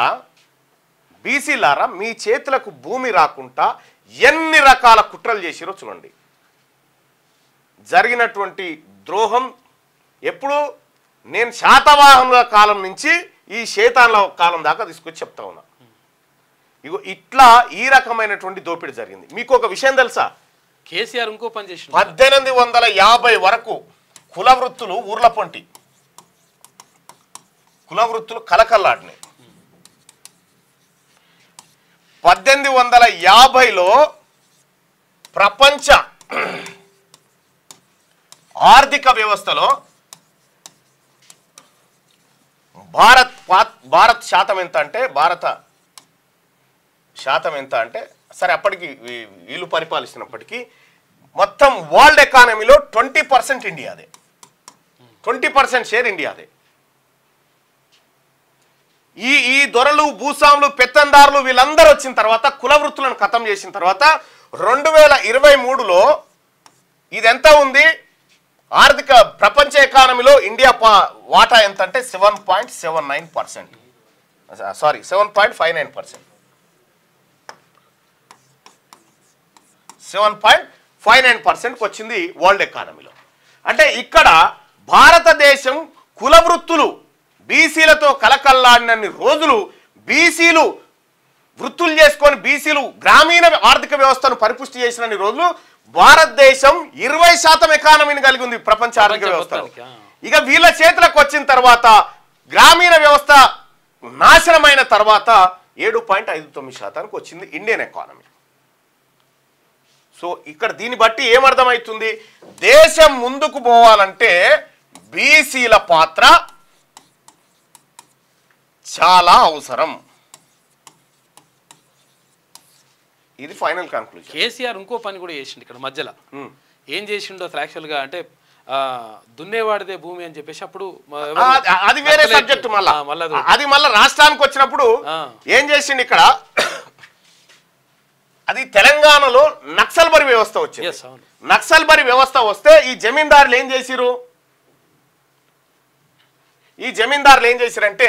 బీసీలారా మీ చేతులకు భూమి రాకుండా ఎన్ని రకాల కుట్రలు చేసిరో చూడండి. జరిగినటువంటి ద్రోహం ఎప్పుడు నేను శాతవాహనుల కాలం నుంచి ఈ శేతాన్ల కాలం దాకా తీసుకొచ్చి చెప్తా ఉన్నా. ఇగో ఇట్లా ఈ రకమైనటువంటి దోపిడీ జరిగింది. మీకు ఒక విషయం తెలుసా, కేసీఆర్ ఇంకో పని చేసి 1850 వరకు కుల వృత్తులు ఊర్ల పొంటి కుల వృత్తులు కలకల్లాడినాయి. 1850లో ప్రపంచ ఆర్థిక వ్యవస్థలో భారత్ శాతం ఎంత అంటే సరే అప్పటికి వీళ్ళు పరిపాలిస్తున్నప్పటికీ మొత్తం వరల్డ్ ఎకానమీలో 20% ఇండియాదే, 20% షేర్ ఇండియాదే. ఈ దొరలు, భూస్వాములు, పెత్తందారులు వీళ్ళందరూ వచ్చిన తర్వాత, కుల వృత్తులను ఖతం చేసిన తర్వాత 2023లో ఇదెంత ఉంది? ఆర్థిక ప్రపంచ ఎకానమీలో ఇండియా వాటా ఎంత అంటే 7.79%, సారీ 7.59%, 7.59%కి వచ్చింది వరల్డ్ ఎకానమీలో. అంటే ఇక్కడ భారతదేశం కుల వృత్తులు బీసీలతో కలకల్లాడినన్ని రోజులు, బీసీలు వృత్తులు చేసుకొని బీసీలు గ్రామీణ ఆర్థిక వ్యవస్థను పరిపుష్టి చేసినన్ని రోజులు భారతదేశం 20% ఎకానమీని కలిగి ఉంది ప్రపంచ ఆర్థిక వ్యవస్థలో. ఇక వీళ్ళ చేతులకు వచ్చిన తర్వాత గ్రామీణ వ్యవస్థ నాశనమైన తర్వాత 7.59% వచ్చింది ఇండియన్ ఎకానమీ. సో ఇక్కడ దీన్ని బట్టి ఏమర్థమవుతుంది? దేశం ముందుకు పోవాలంటే బీసీల పాత్ర చాలా అవసరం. ఇది ఫైనల్ కంక్లూజన్. కేసీఆర్ ఇంకో పని కూడా చేసిండు ఇక్కడ మధ్యలో. ఏం చేసిండో అసలు యాక్చువల్గా అంటే దున్నేవాడిదే భూమి అని చెప్పేసి అప్పుడు అది వేరే సబ్జెక్ట్. అది మళ్ళీ రాష్ట్రానికి వచ్చినప్పుడు ఏం చేసిండు ఇక్కడ, అది తెలంగాణలో నక్సల్బరీ వ్యవస్థ వచ్చింది. నక్సల్బరీ వ్యవస్థ వస్తే ఈ జమీందారులు ఏం చేసిరంటే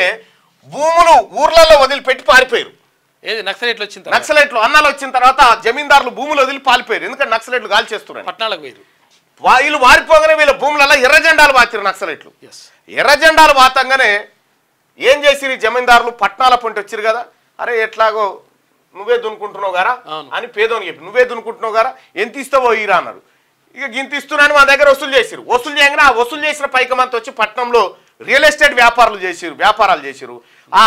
భూములు ఊర్లలో వదిలిపెట్టి పారిపోయారు. ఏది నక్సలైట్లు అన్నాలు వచ్చిన తర్వాత జమీందారులు భూములు వదిలి పారిపోయారు. ఎందుకంటే నక్సలైట్లు గాలి చేస్తున్నారు, పట్టణాలకు పోయారు. వీళ్ళు వారిపోగానే వీళ్ళ భూములలో ఎర్ర జెండాలు వాచారు నక్సలైట్లు. ఎర్ర జెండాలు వాతంగానే ఏం చేసిరు జమీందారులు? పట్టణాల పొంటి వచ్చారు కదా, అరే ఎట్లాగో నువ్వే దున్నుకుంటున్నావు గారా అని పేదోని చెప్పి, నువ్వే దున్నుకుంటున్నావు గారా, ఎంత ఇస్తావో ఈరా అన్నారు. ఇక గింత ఇస్తున్నాను మా దగ్గర వసూలు చేసిరు. వసూలు చేయగానే ఆ వసూలు చేసిన పైకమంతా వచ్చి పట్టణంలో రియల్ ఎస్టేట్ వ్యాపారాలు చేసిరు. ఆ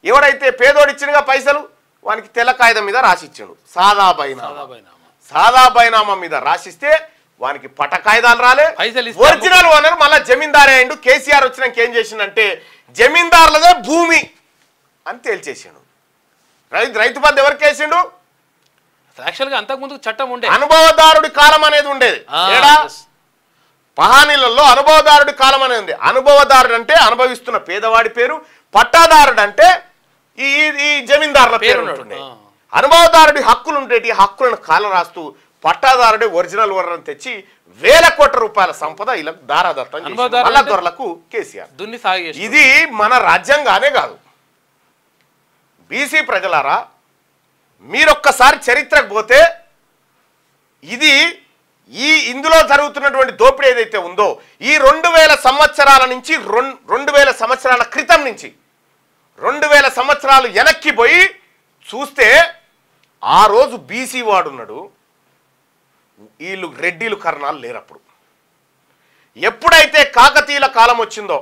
ఎవడైతే పేదోడు ఇచ్చినగా పైసలు వానికి తెల్ల కాగితం మీద రాసిచ్చాడు, సాదా బైనామా మీద రాసిస్తే వానికి పట కాయిదాలు రాలే, ఒరిజినల్ ఓనర్ మళ్ళీ జమీందారే అయిండు. కేసీఆర్ వచ్చినాక ఏం చేసిండంటే జమీందారులదే భూమి అని తేల్చేసాడు. రైతు బంధు ఎవరికి వేసిండు? యాక్చువల్గా అంతకుముందు చట్టం ఉండే, అనుభవదారుడి కాలం అనేది ఉండేది. పహానీలలో అనుభవదారుడి కాలం అనేది ఉంది. అనుభవదారుడు అంటే అనుభవిస్తున్న పేదవాడి పేరు, పట్టాదారుడు అంటే ఈ జమీందారుల పేరు ఉంటుండే. అనుభవదారుడి హక్కులు ఉండేటి, హక్కులను కాల రాస్తూ పట్టాదారుడే ఒరిజినల్ ఓనర్ తెచ్చి వేల కోట్ల రూపాయల సంపద ఇలా దారాదత్తం దొరలకు కేసీఆర్. ఇది మన రాజ్యాంగానే కాదు. బీసీ ప్రజలారా, మీరొక్కసారి చరిత్రకు పోతే ఇది ఇందులో జరుగుతున్నటువంటి దోపిడీ ఏదైతే ఉందో ఈ 2000 సంవత్సరాల నుంచి 2000 సంవత్సరాల క్రితం నుంచి 2000 సంవత్సరాలు వెనక్కి పోయి చూస్తే ఆ రోజు బీసీ వాడున్నాడు, వీళ్ళు రెడ్డిలు కర్ణాలు లేరప్పుడు. ఎప్పుడైతే కాకతీయుల కాలం వచ్చిందో,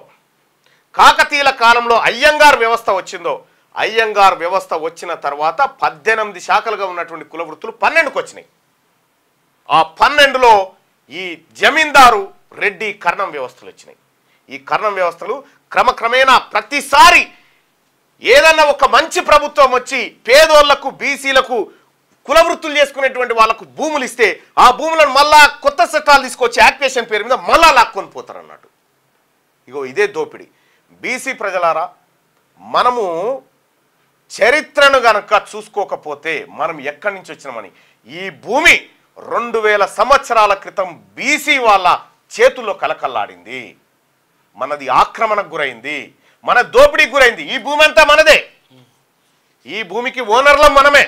కాకతీయుల కాలంలో అయ్యంగార్ వ్యవస్థ వచ్చిందో, అయ్యంగార్ వ్యవస్థ వచ్చిన తర్వాత 18 శాఖలుగా ఉన్నటువంటి కుల వృత్తులు 12కు వచ్చినాయి. ఆ 12లో ఈ జమీందారు రెడ్డి కర్ణం వ్యవస్థలు వచ్చినాయి. ఈ కర్ణం వ్యవస్థలు క్రమక్రమేణా ప్రతిసారి ఏదన్నా ఒక మంచి ప్రభుత్వం వచ్చి పేదోళ్లకు, బీసీలకు, కుల వృత్తులు చేసుకునేటువంటి వాళ్ళకు భూములు ఇస్తే ఆ భూములను మళ్ళా కొత్త చట్టాలు తీసుకొచ్చి యాక్టివేషన్ పేరు మీద మళ్ళా లాక్కొని పోతారు అన్నట్టు. ఇగో ఇదే దోపిడీ. బీసీ ప్రజలారా, మనము చరిత్రను గనక చూసుకోకపోతే మనం ఎక్కడి నుంచి వచ్చినామని, ఈ భూమి 2000 సంవత్సరాల క్రితం బీసీ వాళ్ళ చేతుల్లో కలకల్లాడింది. మనది ఆక్రమణకు గురైంది, మన దోపిడీకి గురైంది. ఈ భూమి అంతా మనదే, ఈ భూమికి ఓనర్లం మనమే.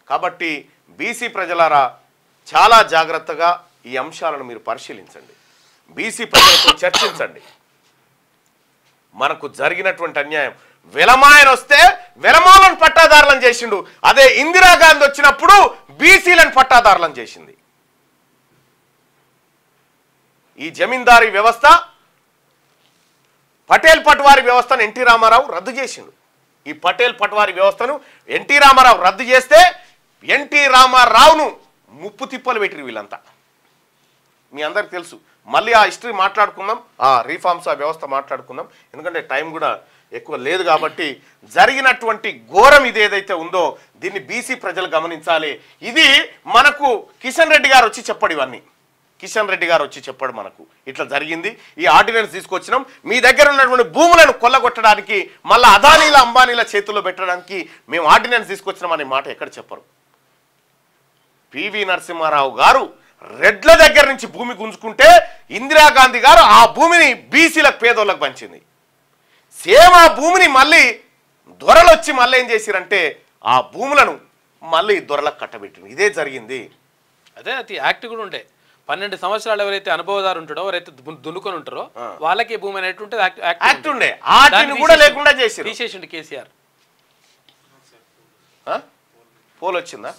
కాబట్టి బీసీ ప్రజలారా, చాలా జాగ్రత్తగా ఈ అంశాలను మీరు పరిశీలించండి, బీసీ ప్రజలతో చర్చించండి. మనకు జరిగినటువంటి అన్యాయం, వెలమాయన వస్తే వెలమాలను పట్టాదారులను చేసిండు, అదే ఇందిరాగాంధీ వచ్చినప్పుడు బీసీలను పట్టాదారులను చేసింది. ఈ జమీందారీ వ్యవస్థ, పటేల్ పట్వారీ వ్యవస్థను ఎన్టీ రామారావు రద్దు చేసిండు. ఈ పటేల్ పట్వారీ వ్యవస్థను ఎన్టీ రామారావు రద్దు చేస్తే ఎన్టీ రామారావును ముప్పు తిప్పలు పెట్టిరు వీళ్ళంతా. మీ అందరికి తెలుసు. మళ్ళీ ఆ హిస్టరీ మాట్లాడుకుందాం, ఆ రీఫార్మ్స్ ఆ వ్యవస్థ మాట్లాడుకుందాం, ఎందుకంటే టైం కూడా ఎక్కువ లేదు కాబట్టి. జరిగినటువంటి ఘోరం ఇది ఏదైతే ఉందో దీన్ని బీసీ ప్రజలు గమనించాలి. ఇది మనకు కిషన్ రెడ్డి గారు వచ్చి చెప్పడు, ఇవన్నీ కిషన్ రెడ్డి గారు వచ్చి చెప్పాడు మనకు ఇట్లా జరిగింది, ఈ ఆర్డినెన్స్ తీసుకొచ్చినాం, మీ దగ్గర ఉన్నటువంటి భూములను కొల్లగొట్టడానికి మళ్ళీ అదానీల అంబానీల చేతుల్లో పెట్టడానికి మేము ఆర్డినెన్స్ తీసుకొచ్చినాం అనే మాట ఎక్కడ చెప్పరు. పివి నరసింహారావు గారు రెడ్ల దగ్గర నుంచి భూమి గుంజుకుంటే ఇందిరాగాంధీ గారు ఆ భూమిని బీసీలకు పేదోళ్ళకు పంచింది. సేమ్ ఆ భూమిని మళ్ళీ దొరలు వచ్చి మళ్ళీ ఏం చేసిరంటే ఆ భూములను మళ్ళీ దొరలకు కట్టబెట్టింది. ఇదే జరిగింది. అదే అది యాక్ట్ కూడా ఉండే 12 సంవత్సరాలు ఎవరైతే అనుభవదారు ఉంటారో, ఎవరైతే దున్నుకొని ఉంటారో వాళ్ళకి భూమి అనేటువంటి యాక్ట్ ఉండే, వాటిని కూడా లేకుండా చేసి తీసేసిండు కేసీఆర్. పోల్ వచ్చిందా?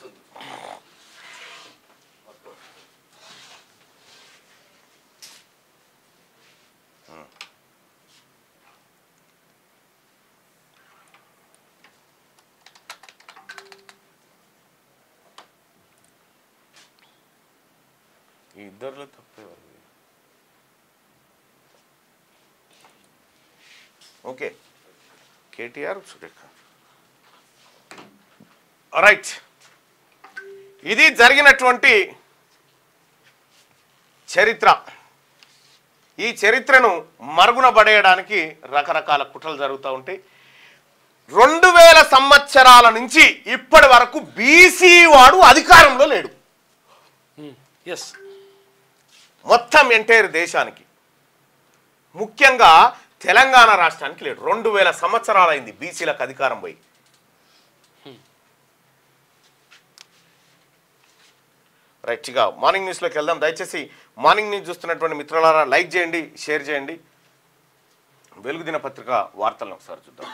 ఇద్దరులో తప్పేవారు. ఓకే, కేటీఆర్ సురేఖ. రైట్, ఇది జరిగినటువంటి చరిత్ర. ఈ చరిత్రను మరుగున పడేయడానికి రకరకాల కుట్రలు జరుగుతూ ఉంటాయి. 2000 సంవత్సరాల నుంచి ఇప్పటి వరకు బీసీ వాడు అధికారంలో లేడు. మొత్తం ఎంటైర్ దేశానికి, ముఖ్యంగా తెలంగాణ రాష్ట్రానికి లేడు. 2000 సంవత్సరాలైంది బీసీలకు అధికారం పోయి. రైట్గా మార్నింగ్ న్యూస్లోకి వెళ్దాం. దయచేసి మార్నింగ్ న్యూస్ చూస్తున్నటువంటి మిత్రులారా లైక్ చేయండి, షేర్ చేయండి. వెలుగు దినపత్రిక వార్తలను ఒకసారి చూద్దాం.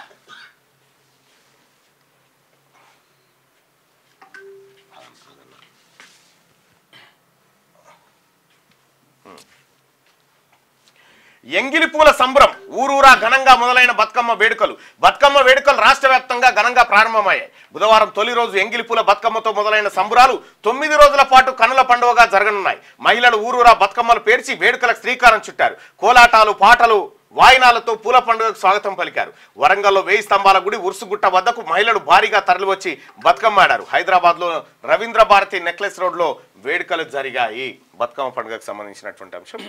ఎంగిలిపూల సంబరం, ఊరూరా ఘనంగా మొదలైన బతుకమ్మ వేడుకలు. బతుకమ్మ వేడుకలు రాష్ట్ర వ్యాప్తంగా ఘనంగా ప్రారంభమయ్యాయి. బుధవారం తొలి రోజు ఎంగిలిపూల బతుకమ్మతో మొదలైన సంబరాలు 9 రోజుల పాటు కనుల పండుగగా జరగనున్నాయి. మహిళలు ఊరూరా బతుకమ్మలు పేర్చి వేడుకలకు శ్రీకారం చుట్టారు. కోలాటాలు, పాటలు, వాయినాలతో పూల పండుగకు స్వాగతం పలికారు. వరంగల్లో 1000 స్తంభాల గుడి ఉర్సుగుట్ట వద్దకు మహిళలు భారీగా తరలివచ్చి బతుకమ్మ ఆడారు. హైదరాబాద్లో రవీంద్ర భారతి నెక్లెస్ రోడ్లో వేడుకలు జరిగాయి. బతుకమ్మ పండుగకు సంబంధించినటువంటి అంశం.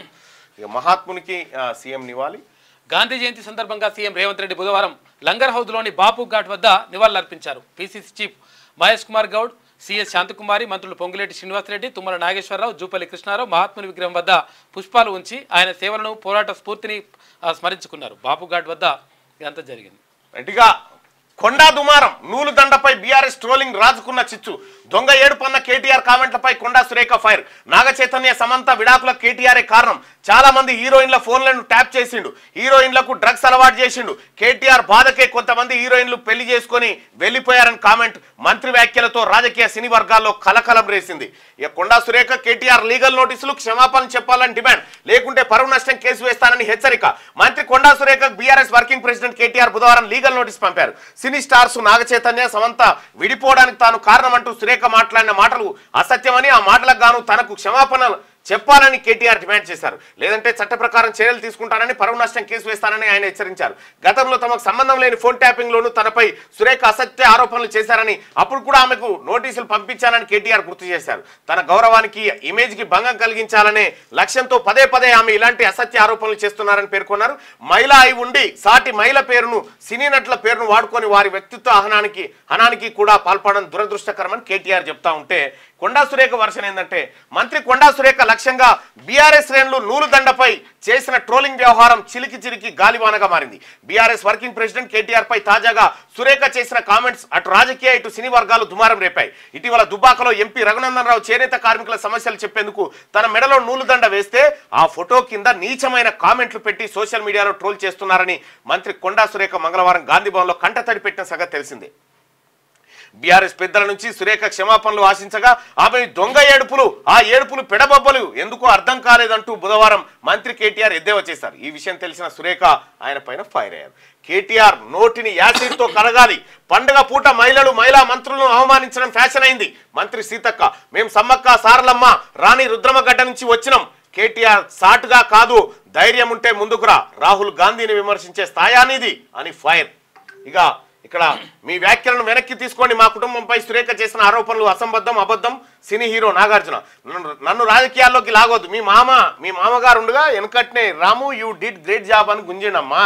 ఇక మహాత్మునికి సీఎం నివాళి. గాంధీ జయంతి సందర్భంగా సీఎం రేవంత్ రెడ్డి బుధవారం లంగర్ హౌద్లోని బాపు ఘాట్ వద్ద నివాళులర్పించారు. PCC chief Mahesh Kumar Goud, CS Shanthakumari, మంత్రులు పొంగులేటి శ్రీనివాసరెడ్డి, తుమ్మల నాగేశ్వరరావు, జూపల్లి కృష్ణారావు మహాత్ముని విగ్రహం వద్ద పుష్పాలు ఉంచి ఆయన సేవలను, పోరాట స్ఫూర్తిని స్మరించుకున్నారు. బాపు ఘాట్ వద్ద ఇదంతా జరిగింది. గట్టిగా కొండా దుమారం, నూలు దండపై బీఆర్ఎస్ ట్రోలింగ్ రాజుకున్న చిచ్చు. దొంగ ఏడుపన్న కేటీఆర్ కామెంట్లపై కొండా సురేఖ ఫైర్. నాగ చైతన్య, సమంత విడాకుల కేటీఆరే కారణం. చాలా మంది హీరోయిన్ల ఫోన్లను ట్యాప్ చేసిండు, హీరోయిన్లకు డ్రగ్స్ అలవాటు చేసిండు. కేటీఆర్ బాధకే కొంతమంది హీరోయిన్లు పెళ్లి చేసుకొని వెళ్లిపోయారని కామెంట్. మంత్రి వ్యాఖ్యలతో రాజకీయ సినీ వర్గాల్లో కలకలం రేసింది. ఇక కొండా సురేఖ కేటీఆర్ లీగల్ నోటీసులు, క్షమాపణ చెప్పాలని డిమాండ్, లేకుంటే పరువు నష్టం కేసు వేస్తానని హెచ్చరిక. మంత్రి కొండా సురేఖ బీఆర్ఎస్ వర్కింగ్ ప్రెసిడెంట్ కేటీఆర్ బుధవారం లీగల్ నోటీస్ పంపారు. సినీ స్టార్స్ నాగ చైతన్య, సమంత విడిపోవడానికి తాను కారణమంటూ సురేఖ మాట్లాడిన మాటలు అసత్యమని, ఆ మాటలకు గాను తనకు క్షమాపణలు చెప్పాలని కేటీఆర్ డిమాండ్ చేశారు. లేదంటే చట్ట ప్రకారం చర్యలు తీసుకుంటానని, పరువు నష్టం కేసు వేస్తానని ఆయన హెచ్చరించారు. గతంలో తమకు సంబంధం లేని ఫోన్ ట్యాపింగ్ లోను తనపై సురేఖ అసత్య ఆరోపణలు చేశారని, అప్పుడు కూడా ఆమెకు నోటీసులు పంపించానని కేటీఆర్ గుర్తు చేశారు. తన గౌరవానికి, ఇమేజ్ కి భంగం కలిగించాలనే లక్ష్యంతో పదే పదే ఆమె ఇలాంటి అసత్య ఆరోపణలు చేస్తున్నారని పేర్కొన్నారు. మహిళ అయి ఉండి సాటి మహిళ పేరును, సినీ నటుల పేరును వాడుకొని వారి వ్యక్తిత్వ హనానికి కూడా పాల్పడడం దురదృష్టకరమని కేటీఆర్ చెప్తా ఉంటే, కొండా సురేఖ వర్షన్ ఏంటంటే, మంత్రి కొండా సురేఖ లక్ష్యంగా బీఆర్ఎస్ శ్రేణులు నూలు దండపై చేసిన ట్రోలింగ్ వ్యవహారం చిలికి గాలివానగా మారింది. బీఆర్ఎస్ వర్కింగ్ ప్రెసిడెంట్ కేటీఆర్ పై తాజాగా సురేఖ చేసిన కామెంట్స్ అటు రాజకీయ, ఇటు సినీ వర్గాలు దుమారం రేపాయి. ఇటీవల దుబ్బాకలో ఎంపీ రఘునందన్ రావు చేనేత కార్మికుల సమస్యలు చెప్పేందుకు తన మెడలో నూలు దండ వేస్తే ఆ ఫోటో కింద నీచమైన కామెంట్లు పెట్టి సోషల్ మీడియాలో ట్రోల్ చేస్తున్నారని మంత్రి కొండా సురేఖ మంగళవారం గాంధీ భవన్లో కంటతడి పెట్టిన సంగతి తెలిసిందే. బీఆర్ఎస్ పెద్దల నుంచి సురేఖ క్షమాపణలు ఆశించగా ఆమె దొంగ ఏడుపులు, ఆ ఏడుపులు పెడబొబ్బలు ఎందుకో అర్థం కాలేదంటూ బుధవారం మంత్రి కేటీఆర్ ఎద్దేవా చేశారు. ఈ విషయం తెలిసిన సురేఖ ఆయన పైన ఫైర్ అయ్యారు. కేటీఆర్ నోటిని యాసిడ్తో కడగాలి, పండుగ పూట మహిళా మంత్రులను అవమానించడం ఫ్యాషన్ అయింది. మంత్రి సీతక్క, మేం సమ్మక్క సారలమ్మ రాణి రుద్రమగడ్డ నుంచి వచ్చినాం. కేటీఆర్ సాటుగా కాదు, ధైర్యం ఉంటే ముందుకురా, రాహుల్ గాంధీని విమర్శించే స్థాయానిది అని ఫైర్. ఇక ఇక్కడ మీ వ్యాఖ్యలను వెనక్కి తీసుకోండి, మా కుటుంబంపై సురేఖ చేసిన ఆరోపణలు అసంబద్ధం, అబద్ధం. సినీ హీరో నాగార్జున, నన్ను రాజకీయాల్లోకి లాగొద్దు. మీ మామగారు ఉండగా వెనకట్నే రాము యూ డిడ్ గ్రేట్ జాబ్ అని గుంజిండమ్మా.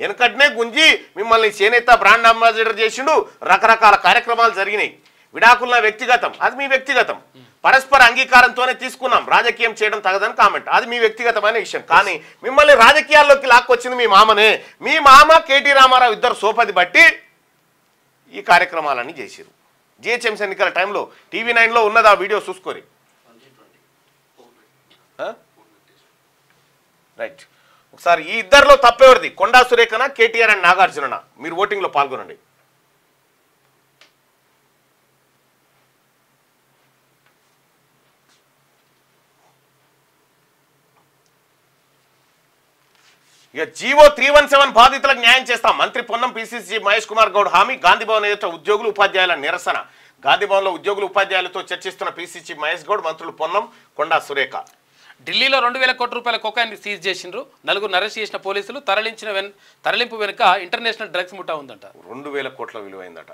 వెనకట్నే గుంజి మిమ్మల్ని చేనేత బ్రాండ్ అంబాసిడర్ చేసిండు. రకరకాల కార్యక్రమాలు జరిగినాయి. విడాకుల వ్యక్తిగతం, అది మీ వ్యక్తిగతం. పరస్పర అంగీకారంతోనే తీసుకున్నాం, రాజకీయం చేయడం తగదని కామెంట్, అది మీ వ్యక్తిగతమైన విషయం. కానీ మిమ్మల్ని రాజకీయాల్లోకి లాక్కొచ్చింది మీ మామనే. మీ మామ కేటీ రామారావు ఇద్దరు సోపది బట్టి ఈ కార్యక్రమాలన్నీ చేశారు. జిహెచ్ఎంసీ ఎన్నికల టైంలో TV9లో ఉన్నది, ఆ వీడియో చూసుకోరి. రైట్, ఒకసారి ఈ ఇద్దరిలో తప్పెవరిది? కొండా సురేఖనా, కేటీఆర్ అండ్ నాగార్జుననా? మీరు ఓటింగ్లో పాల్గొనండి. ఇక జీవో 317 బాధితులకు న్యాయం చేస్తాం. మంత్రి పొన్నం పిసిసి మహేష్ కుమార్ గౌడ్ హామీ. గాంధీభవన్ ఎదుట ఉద్యోగులు ఉపాధ్యాయుల నిరసన. గాంధీభవన్లో ఉద్యోగులు ఉపాధ్యాయులతో చర్చిస్తున్న పిసిసి మహేష్ గౌడ్, మంత్రులు పొన్నం, కొండా సురేఖ. ఢిల్లీలో 2,000 కోట్ల రూపాయల కొకాయిన్ సీజ్ చేసిండ్రు. 9 అరెస్ట్ చేసిన పోలీసులు. తరలింపు వెనుక ఇంటర్నేషనల్ డ్రగ్స్ ముఠా ఉందంట. 2,000 కోట్ల విలువైందట.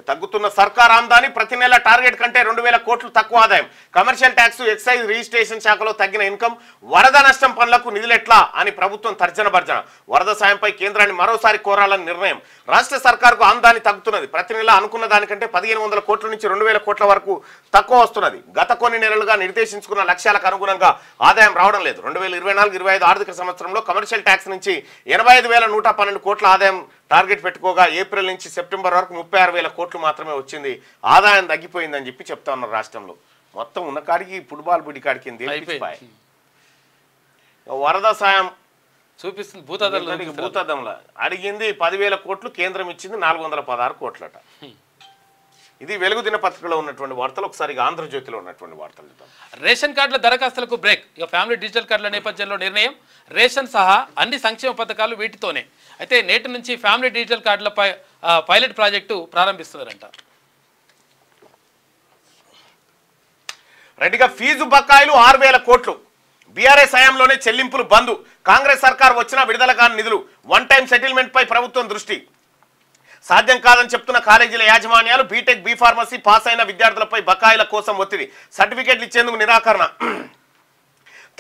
తగ్గుతున్న సర్కార్ ఆమ్దాని, ప్రతి నెల టార్గెట్ కంటే 2,000 కోట్లు తక్కువ ఆదాయం. కమర్షియల్ ట్యాక్స్, ఎక్సైజ్, రిజిస్ట్రేషన్ శాఖలో తగ్గిన ఇన్కమ్. వరద నష్టం పనులకు నిధులెట్లా అని ప్రభుత్వం తర్జన భర్జన. వరద సాయంపై కేంద్రాన్ని మరోసారి కోరాలని నిర్ణయం. రాష్ట్ర సర్కార్కు ఆమ్దాని తగ్గుతున్నది. ప్రతి నెల అనుకున్న దానికంటే 1,500 కోట్ల నుంచి 2,000 కోట్ల వరకు తక్కువ వస్తున్నది. గత కొన్ని నెలలుగా నిర్దేశించుకున్న లక్ష్యాలకు అనుగుణంగా ఆదాయం రావడం లేదు. 2024-25 ఆర్థిక సంవత్సరంలో కమర్షియల్ ట్యాక్స్ నుంచి 85,112 కోట్ల ఆదాయం టార్గెట్ పెట్టుకోగా ఏప్రిల్ నుంచి సెప్టెంబర్ వరకు 36,000 కోట్లు మాత్రమే వచ్చింది. ఆదాయం తగ్గిపోయిందని చెప్పి చెప్తా ఉన్నారు. రాష్ట్రంలో మొత్తం ఉన్న కాడికి ఫుట్బాల్ బుడి కాడికి వరద సాయం చూపిస్తుంది. భూతద్దంలో అడిగింది 10,000 కోట్లు, కేంద్రం ఇచ్చింది 416 కోట్లట. ఇది వెలుగు దినపత్రికలో ఉన్నటువంటి వార్తలు. ఒకసారి ఆంధ్రజ్యోతిలో ఉన్నటువంటి వార్తలు చూద్దాం. రేషన్ కార్డుల దరఖాస్తులకు బ్రేక్. ఇక ఫ్యామిలీ డిజిటల్ కార్డుల నేపథ్యంలో నిర్ణయం. రేషన్ సహా అన్ని సంక్షేమ పథకాలు వీటితోనే. అయితే నేటి నుంచి ఫ్యామిలీ డిజిటల్ కార్డులపై పైలట్ ప్రాజెక్టు ప్రారంభిస్తున్నారంట. రెడ్డిగా ఫీజు బకాయిలు 6,000 కోట్లు. బీఆర్ఎస్ హయాంలోనే చెల్లింపులు బంద్. కాంగ్రెస్ సర్కార్ వచ్చినా విడుదల కాని నిధులు. వన్ టైం సెటిల్మెంట్ పై ప్రభుత్వం దృష్టి. సాధ్యం కాదని చెప్తున్న కాలేజీల యాజమాన్యాలు. బీటెక్, బీ ఫార్మసీ పాస్ అయిన విద్యార్థులపై బకాయిల కోసం ఒత్తిడి. సర్టిఫికేట్లు ఇచ్చేందుకు నిరాకరణ.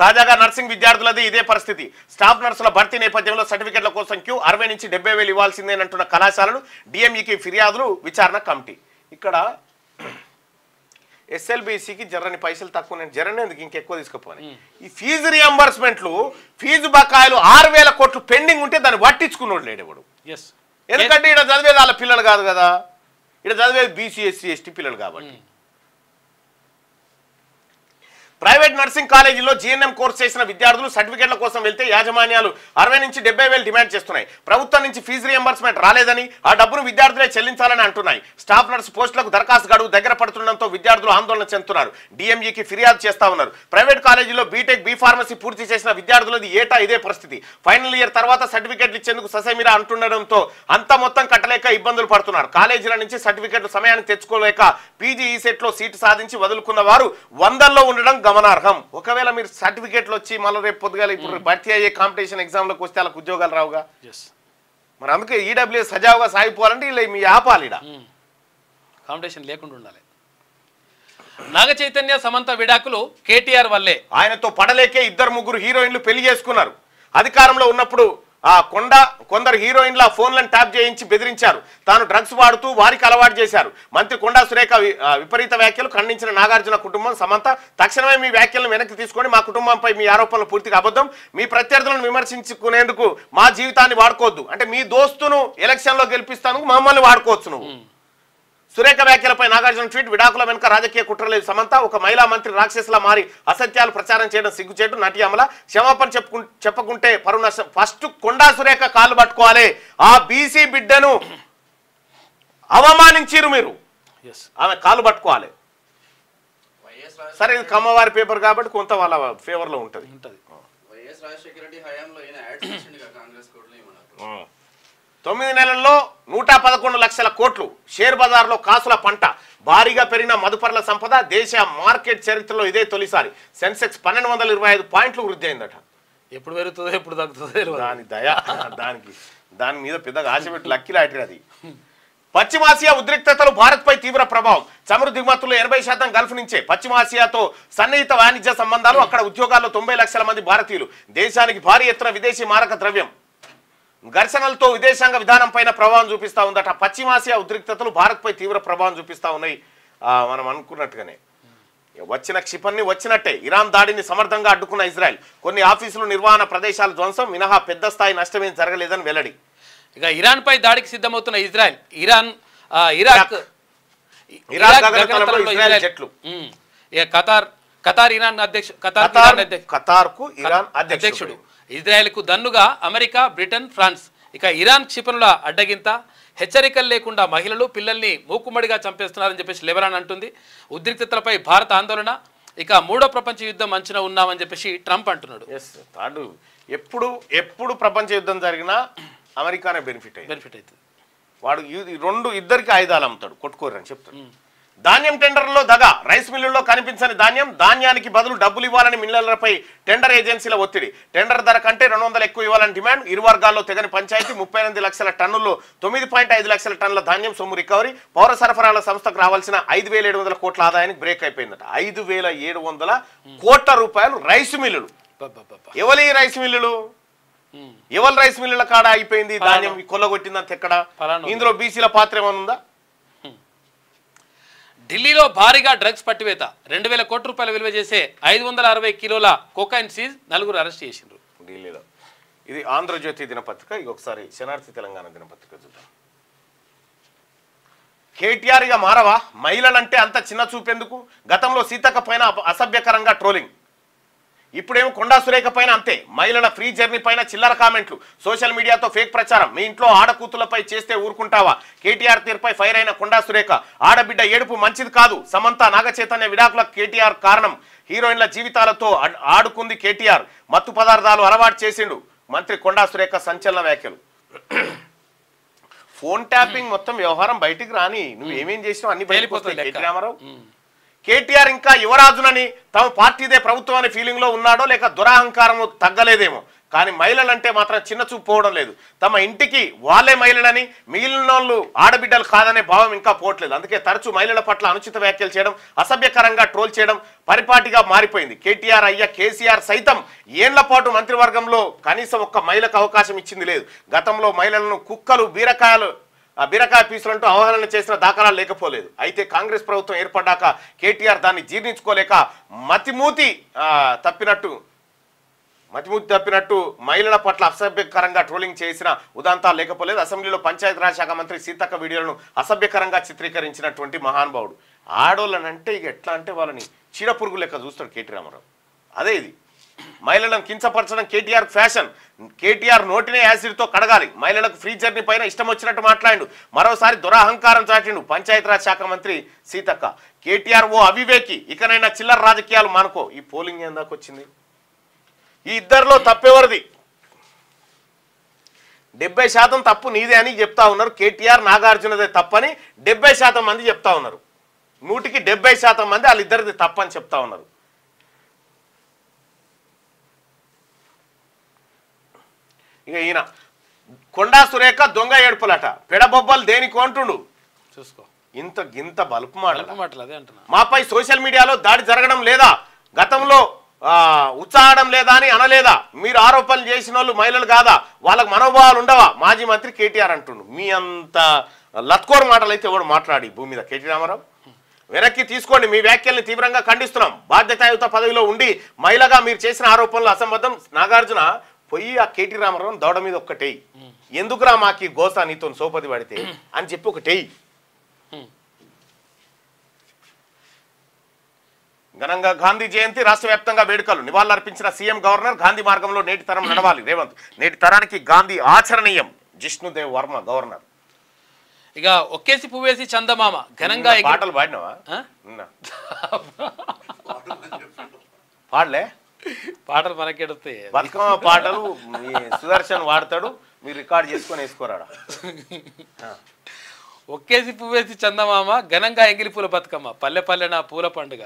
తాజాగా నర్సింగ్ విద్యార్థులది ఇదే పరిస్థితి. స్టాఫ్ నర్సుల భర్తీ నేపథ్యంలో సర్టిఫికేట్ల కోసం క్యూ. 60 నుంచి 70,000 ఇవ్వాల్సిందేనంటున్న కళాశాలలు. డిఎంఈకి ఫిర్యాదులు, విచారణ కమిటీ. ఇక్కడ ఎస్ఎల్బిసికి జర్రని పైసలు తక్కువ, జర్రని ఎందుకు ఇంకెక్కువ తీసుకుపోయి. ఈ ఫీజు రియంబర్స్మెంట్లు, ఫీజు బకాయిలు 6,000 కోట్లు పెండింగ్ ఉంటే దాన్ని పట్టించుకున్నాడు లేడు ఎవడు. ఎందుకంటే ఇక్కడ చదివేది వాళ్ళ పిల్లలు కాదు కదా, ఇక్కడ చదివేది బీసీ, ఎస్సీ, ఎస్టీ పిల్లలు కాబట్టి. ప్రైవేట్ నర్సింగ్ కాలేజీలో జీఎన్ఎం కోర్సు చేసిన విద్యార్థులు సర్టిఫికేట్ల కోసం వెళ్తే యాజమాన్యాలు 60 నుంచి 70,000 డిమాండ్ చేస్తున్నాయి. ప్రభుత్వం నుంచి ఫీజు రియంబర్స్మెంట్ రాలేదని, ఆ డబ్బును విద్యార్థులే చెల్లించాలని అంటున్నాయి. స్టాఫ్ నర్సు పోస్టులకు దరఖాస్తు గడువు దగ్గర పడుతుండడంతో విద్యార్థులు ఆందోళన చెందుతున్నారు. డిఎంఈకి ఫిర్యాదు చేస్తా ఉన్నారు. ప్రైవేట్ కాలేజీలో బీటెక్, బీ ఫార్మసీ పూర్తి చేసిన విద్యార్థులది ఏటా ఇదే పరిస్థితి. ఫైనల్ ఇయర్ తర్వాత సర్టిఫికేట్లు ఇచ్చేందుకు ససేమిరా అంటుండడంతో అంత మొత్తం కట్టలేక ఇబ్బందులు పడుతున్నారు. కాలేజీల నుంచి సర్టిఫికేట్లు సమయానికి తెచ్చుకోలేక పీజీ ఈసెట్లో సీటు సాధించి వదులుకున్న వారు 100లో ఉండడం గమనార్హం. ఒకవేళ మీరు సర్టిఫికేట్లు వచ్చి మళ్ళీ రేపు పొద్దుగాల ఇప్పుడు భర్తీ అయ్యే కాంపిటీషన్ ఎగ్జామ్లోకి వస్తే వాళ్ళకి ఉద్యోగాలు రావుగా. మరి అందుకే ఈడబ్ల్యూఎస్ సజావుగా సాగిపోవాలంటే ఇలా మీ ఆపాలి, కాంపిటీషన్ లేకుండా ఉండాలి. నాగ చైతన్య, సమంత విడాకులు కేటీఆర్ వల్లే. ఆయనతో పడలేకే 2-3 హీరోయిన్లు పెళ్లి చేసుకున్నారు. అధికారంలో ఉన్నప్పుడు కొందరు హీరోయిన్ల ఫోన్లను ట్యాప్ చేయించి బెదిరించారు. తాను డ్రగ్స్ వాడుతూ వారికి అలవాటు చేశారు. మంత్రి కొండా సురేఖ విపరీత వ్యాఖ్యలు ఖండించిన నాగార్జున కుటుంబం. సమంత, తక్షణమే మీ వ్యాఖ్యలను వెనక్కి తీసుకొని మా కుటుంబంపై మీ ఆరోపణలు పూర్తిగా అబద్ధం. మీ ప్రత్యర్థులను విమర్శించుకునేందుకు మా జీవితాన్ని వాడుకోవద్దు. అంటే మీ దోస్తును ఎలక్షన్లో గెలిపిస్తాను, మమ్మల్ని వాడుకోవచ్చు నువ్వు. సురేఖ వ్యాఖ్యలపై నాగార్జున ట్వీట్. విడాకుల వెనుక రాజకీయ కుట్రలేదు సమంత. ఒక మహిళా మంత్రి రాక్షసులా మారి అసత్యాలు ప్రచారం చేయడం సిగ్గుచేటు. నటి అమల క్షమాపణ చెప్పకుంటే పరువు నష్టం. ఫస్ట్ కొండా సురేఖ కాళ్ళు పట్టుకోవాలి. ఆ బీసీ బిడ్డను అవమానించిరు మీరు. ఆమె కాలు పట్టుకోవాలి. సరే ఇది కమ్మవారి పేపర్ కాబట్టి కొంత వాళ్ళ ఫేవర్లో ఉంటుంది. 9 నెలల్లో 111 లక్షల కోట్లు షేర్ బజార్లో కాసుల పంట. భారీగా పెరిగిన మదుపర్ల సంపద. దేశ మార్కెట్ చరిత్రలో ఇదే తొలిసారి. సెన్సెక్స్ 1225 పాయింట్లు వృద్ధి అయిందట. ఎప్పుడు పెరుగుతుందో ఎప్పుడు తగ్గుతుందో దాని దయా దాని మీద పెద్దగా ఆశ పెట్టి లక్కిలాటిరు అది. పశ్చిమాసియా ఉద్రిక్తతలు భారత్పై తీవ్ర ప్రభావం. చమురు దిగుమతుల్లో 80% గల్ఫ్ నుంచే. పశ్చిమాసియాతో సన్నిహిత వాణిజ్య సంబంధాలు. అక్కడ ఉద్యోగాల్లో 90 లక్షల మంది భారతీయులు. దేశానికి భారీ ఎత్తున విదేశీ మారక ద్రవ్యం. ఘర్షణలతో విదేశాంగ విధానం పైన ప్రభావం చూపిస్తా ఉందట. పశ్చిమాసియా ఉద్రిక్తతలు భారత్పై తీవ్ర ప్రభావం చూపిస్తా ఉన్నాయి. మనం అనుకున్నట్టుగానే వచ్చిన క్షిపణి వచ్చినట్టే. ఇరాన్ దాడిని సమర్థంగా అడ్డుకున్న ఇజ్రాయెల్. కొన్ని ఆఫీసులు నిర్వహణ ప్రదేశాల ధ్వంసం మినహా పెద్ద స్థాయి నష్టమేం జరగలేదని వెల్లడి. ఇక ఇరాన్ పై దాడికి సిద్ధమవుతున్న ఇజ్రాయెల్. అధ్యక్షుడు ఇజ్రాయెల్ కు దన్నుగా అమెరికా, బ్రిటన్, ఫ్రాన్స్. ఇక ఇరాన్ క్షిపణుల అడ్డగింత. హెచ్చరికలు లేకుండా మహిళలు, పిల్లల్ని మూకుమ్మడిగా చంపేస్తున్నారని చెప్పేసి లెబనాన్ అంటుంది. ఉద్రిక్తతలపై భారత ఆందోళన. ఇక 3వ ప్రపంచ యుద్ధం అంచనా ఉన్నామని చెప్పేసి ట్రంప్ అంటున్నాడు. ఎప్పుడు ప్రపంచ యుద్ధం జరిగినా అమెరికానే బెనిఫిట్ అవుతుంది. వాడు ఇద్దరికి ఆయుధాలు అమ్ముతాడు, కొట్టుకోరని చెప్తాడు. ధాన్యం టెండర్లో దగా. రైస్ మిల్లుల్లో కనిపించని ధాన్యానికి బదులు డబ్బులు ఇవ్వాలని మిల్లర్లపై టెండర్ ఏజెన్సీల ఒత్తిడి. టెండర్ ధర కంటే 200 ఎక్కువ ఇవ్వాలని డిమాండ్. ఇరు వర్గాల్లో తెగని పంచాయతీ. 38 లక్షల టన్నుల్లో 9.5 లక్షల టన్నుల ధాన్యం సొమ్ము రికవరీ. పౌర సరఫరాల సంస్థకు రావాల్సిన 5,700 కోట్ల ఆదాయానికి బ్రేక్ అయిపోయిందట. 5,700 కోట్ల రూపాయలు రైస్ మిల్లులు. ఎవరి రైస్ మిల్లులు? ఎవరి రైస్ మిల్లుల కాడ అయిపోయింది ధాన్యం కొల్లగొట్టిందంత ఎక్కడ? ఇందులో బీసీల పాత్ర ఏమైనా ఉందా? ఢిల్లీలో భారీగా డ్రగ్స్ పట్టివేత. 2,000 కోట్ల రూపాయలు విలువ చేసే 560 కిలోల కోకైన్ సీజ్. 4 అరెస్ట్ చేసిండ్రు ఢిల్లీలో. ఇది ఆంధ్రజ్యోతి దినపత్రిక. ఇది ఒకసారి శనార్థి తెలంగాణ దినపత్రిక చూద్దాం. కేటీఆర్ గా మారవా? మహిళలంటే అంత చిన్న చూపెందుకు? గతంలో సీతక్క పైన అసభ్యకరంగా ట్రోలింగ్. ఇప్పుడేమో కొండా సురేఖ పైన అంతే. మహిళల ఫ్రీ జర్నీ పైన చిల్లర కామెంట్లు. సోషల్ మీడియాతో ఫేక్ ప్రచారం. మీ ఇంట్లో ఆడకూతులపై చేస్తే ఊరుకుంటావా? కేటీఆర్ తీరుపై ఫైర్ అయిన కొండా సురేఖ. ఆడబిడ్డ ఏడుపు మంచిది కాదు. సమంత, నాగచైతన్య విడాకులకు కేటీఆర్ కారణం. హీరోయిన్ల జీవితాలతో ఆడుకుంది కేటీఆర్. మత్తు పదార్థాలు అలవాటు చేసిండు. మంత్రి కొండా సురేఖ సంచలన వ్యాఖ్యలు. ఫోన్ ట్యాపింగ్ మొత్తం వ్యవహారం బయటికి రాని. నువ్వు ఏమేం చేసినావు అన్ని బయటపోతాయి. కేటీ రామారావు కేటీఆర్ ఇంకా యువరాజునని తమ పార్టీదే ప్రభుత్వం అనే ఫీలింగ్ లో ఉన్నాడో లేక దురహంకారం తగ్గలేదేమో. కానీ మహిళలంటే మాత్రం చిన్న చూపు పోవడం లేదు. తమ ఇంటికి వాళ్ళే మహిళలని, మిగిలిన వాళ్ళు ఆడబిడ్డలు కాదనే భావం ఇంకా పోవట్లేదు. అందుకే తరచూ మహిళల పట్ల అనుచిత వ్యాఖ్యలు చేయడం, అసభ్యకరంగా ట్రోల్ చేయడం పరిపాటిగా మారిపోయింది. కేటీఆర్ అయ్యా కేసీఆర్ సైతం ఏళ్ల పాటు మంత్రివర్గంలో కనీసం ఒక్క మహిళకు అవకాశం ఇచ్చింది లేదు. గతంలో మహిళలను కుక్కలు, బీరకాయ పీసులంటూ అవహేళన చేసిన దాఖలాలు లేకపోలేదు. అయితే కాంగ్రెస్ ప్రభుత్వం ఏర్పడ్డాక కేటీఆర్ దాన్ని జీర్ణించుకోలేక మతిమూతి తప్పినట్టు మహిళల పట్ల అసభ్యకరంగా ట్రోలింగ్ చేసిన ఉదంతాలు లేకపోలేదు. అసెంబ్లీలో పంచాయతీరాజ్ శాఖ మంత్రి సీతక్క వీడియోలను అసభ్యకరంగా చిత్రీకరించినటువంటి మహానుభావుడు. ఆడోళ్ళనంటే ఇక ఎట్లా అంటే వాళ్ళని చీడపురుగు లెక్క చూస్తాడు కేటీ రామారావు. అదే ఇది. మహిళలను కించపరచడం కేటీఆర్ ఫ్యాషన్. కేటీఆర్ నోటినే యాసిడ్తో కడగాలి. మహిళలకు ఫ్రీ జర్నీ పైన ఇష్టం వచ్చినట్టు మాట్లాడిండు. మరోసారి దురహంకారం చాటిండు పంచాయతీరాజ్ శాఖ మంత్రి సీతక్క. కేటీఆర్ ఓ అవివేకి, ఇకనైనా చిల్లర రాజకీయాలు మానుకో. ఈ పోలింగ్ ఏందాక వచ్చింది? ఈ ఇద్దరిలో తప్పెవరిది? 70% తప్పు నీదే అని చెప్తా ఉన్నారు. కేటీఆర్, నాగార్జునదే తప్పని 70% మంది చెప్తా ఉన్నారు. 100కి 70% మంది వాళ్ళిద్దరిది తప్పని చెప్తా ఉన్నారు. ఇక ఈయన కొండా సురేఖ దొంగ ఏడుపులట. పెడబొబ్బలు దేనికి అంటుండు చూసుకో. గింత బలుపు మాటలు. అదే అంటున్నా. మాపై సోషల్ మీడియాలో దాడి జరగడం లేదా, గతంలో ఉత్సాహడం లేదా అని అనలేదా? మీరు ఆరోపణలు చేసిన వాళ్ళు మహిళలు కాదా? వాళ్ళకు మనోభావాలు ఉండవా? మాజీ మంత్రి కేటీఆర్ అంటుండు. మీ అంత లత్కోర్ మాటలు అయితే ఎవడు మాట్లాడి భూమి మీద కేటీ రామారావు. వెనక్కి తీసుకోండి. మీ వ్యాఖ్యల్ని తీవ్రంగా ఖండిస్తున్నాం. బాధ్యతాయుత పదవిలో ఉండి మహిళగా మీరు చేసిన ఆరోపణలు అసంబద్ధం. నాగార్జున పోయి ఆ కేటీ రామారావు దౌడ మీద ఒక్కటేయి. ఎందుకురా మాకి గోసా నీతో సోపతి పడితే అని చెప్పి ఒకటేయి. ఘనంగా గాంధీ జయంతి. రాష్ట్ర వ్యాప్తంగా వేడుకలు. నివాళులర్పించిన సీఎం గవర్నర్. గాంధీ మార్గంలో నేటి తరం నడవాలి రేవంత్. నేటి తరానికి గాంధీ ఆచరణీయం. జిష్ణుదేవ్ వర్మ గవర్నర్. ఇక ఒక్కేసి పువ్వేసి చందమామ ఘనంగా పాటలు పాడినావా? పాడలే పాటలు మనకెడుతాయి. బతుకమ్మ పాటలు సుదర్శన్ వాడతాడు, మీరు రికార్డ్ చేసుకొని వేసుకోరాడా. ఒక్కేసి పువ్వేసి చందమామ ఘనంగా ఎంగిలిపూల బతుకమ్మ పల్లె పల్లె నా పూల పండుగ.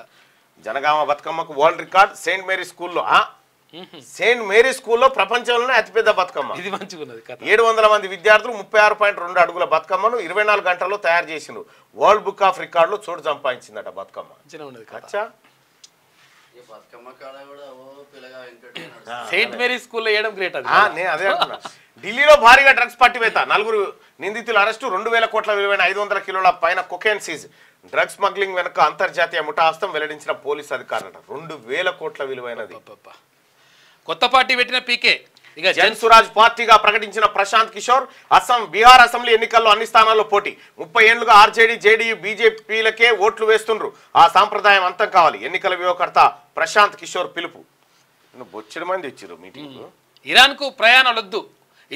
జనగామ బతుకమ్మకు వరల్డ్ రికార్డ్ సెయింట్ మేరీ స్కూల్లో. సెయింట్ మేరీ స్కూల్లో ప్రపంచంలోనే అతిపెద్ద బతుకమ్మ. ఇది మంచిగున్నది. 700 మంది విద్యార్థులు 36.2 అడుగుల బతుకమ్మను 24 గంటల్లో తయారు చేసిండ్రు. వరల్డ్ బుక్ ఆఫ్ రికార్డులో చోటు సంపాదించిందట బతుకమ్మ. అచ్చా సెయింట్ మేరీ స్కూల్లో వేయడం గ్రేట్. అది నేను అదే అంటున్నా. ఢిల్లీలో భారీగా డ్రగ్స్ పట్టివేత, 4 నిందితుల అరెస్టు, 2000 కోట్ల విలువైన 500 కిలోల పైన కొకైన్ సీజ్. డ్రగ్స్ స్మగ్లింగ్ వెనుక అంతర్జాతీయ ముఠా హస్తం వెల్లడించిన పోలీసు అధికారులట. 2000 కోట్ల విలువైనది. కొత్త పార్టీ పెట్టిన పీకే. ఇక జన్సురాజ్ పార్టీగా ప్రకటించిన ప్రశాంత్ కిషోర్ బీహార్ అసెంబ్లీ ఎన్నికల్లో అన్ని స్థానాల్లో పోటీ. 30 ఏళ్లుగా ఆర్జేడీ జేడీయూ బీజేపీలకే ఓట్లు వేస్తుండ్రు. ఆ సాంప్రదాయం అంతం కావాలి. ఎన్నికల వ్యూహకర్త ప్రశాంత్ కిషోర్ పిలుపు. బొచ్చడి మంది ఇచ్చారు మీటింగ్. ఇరాన్కు ప్రయాణాలొద్దు,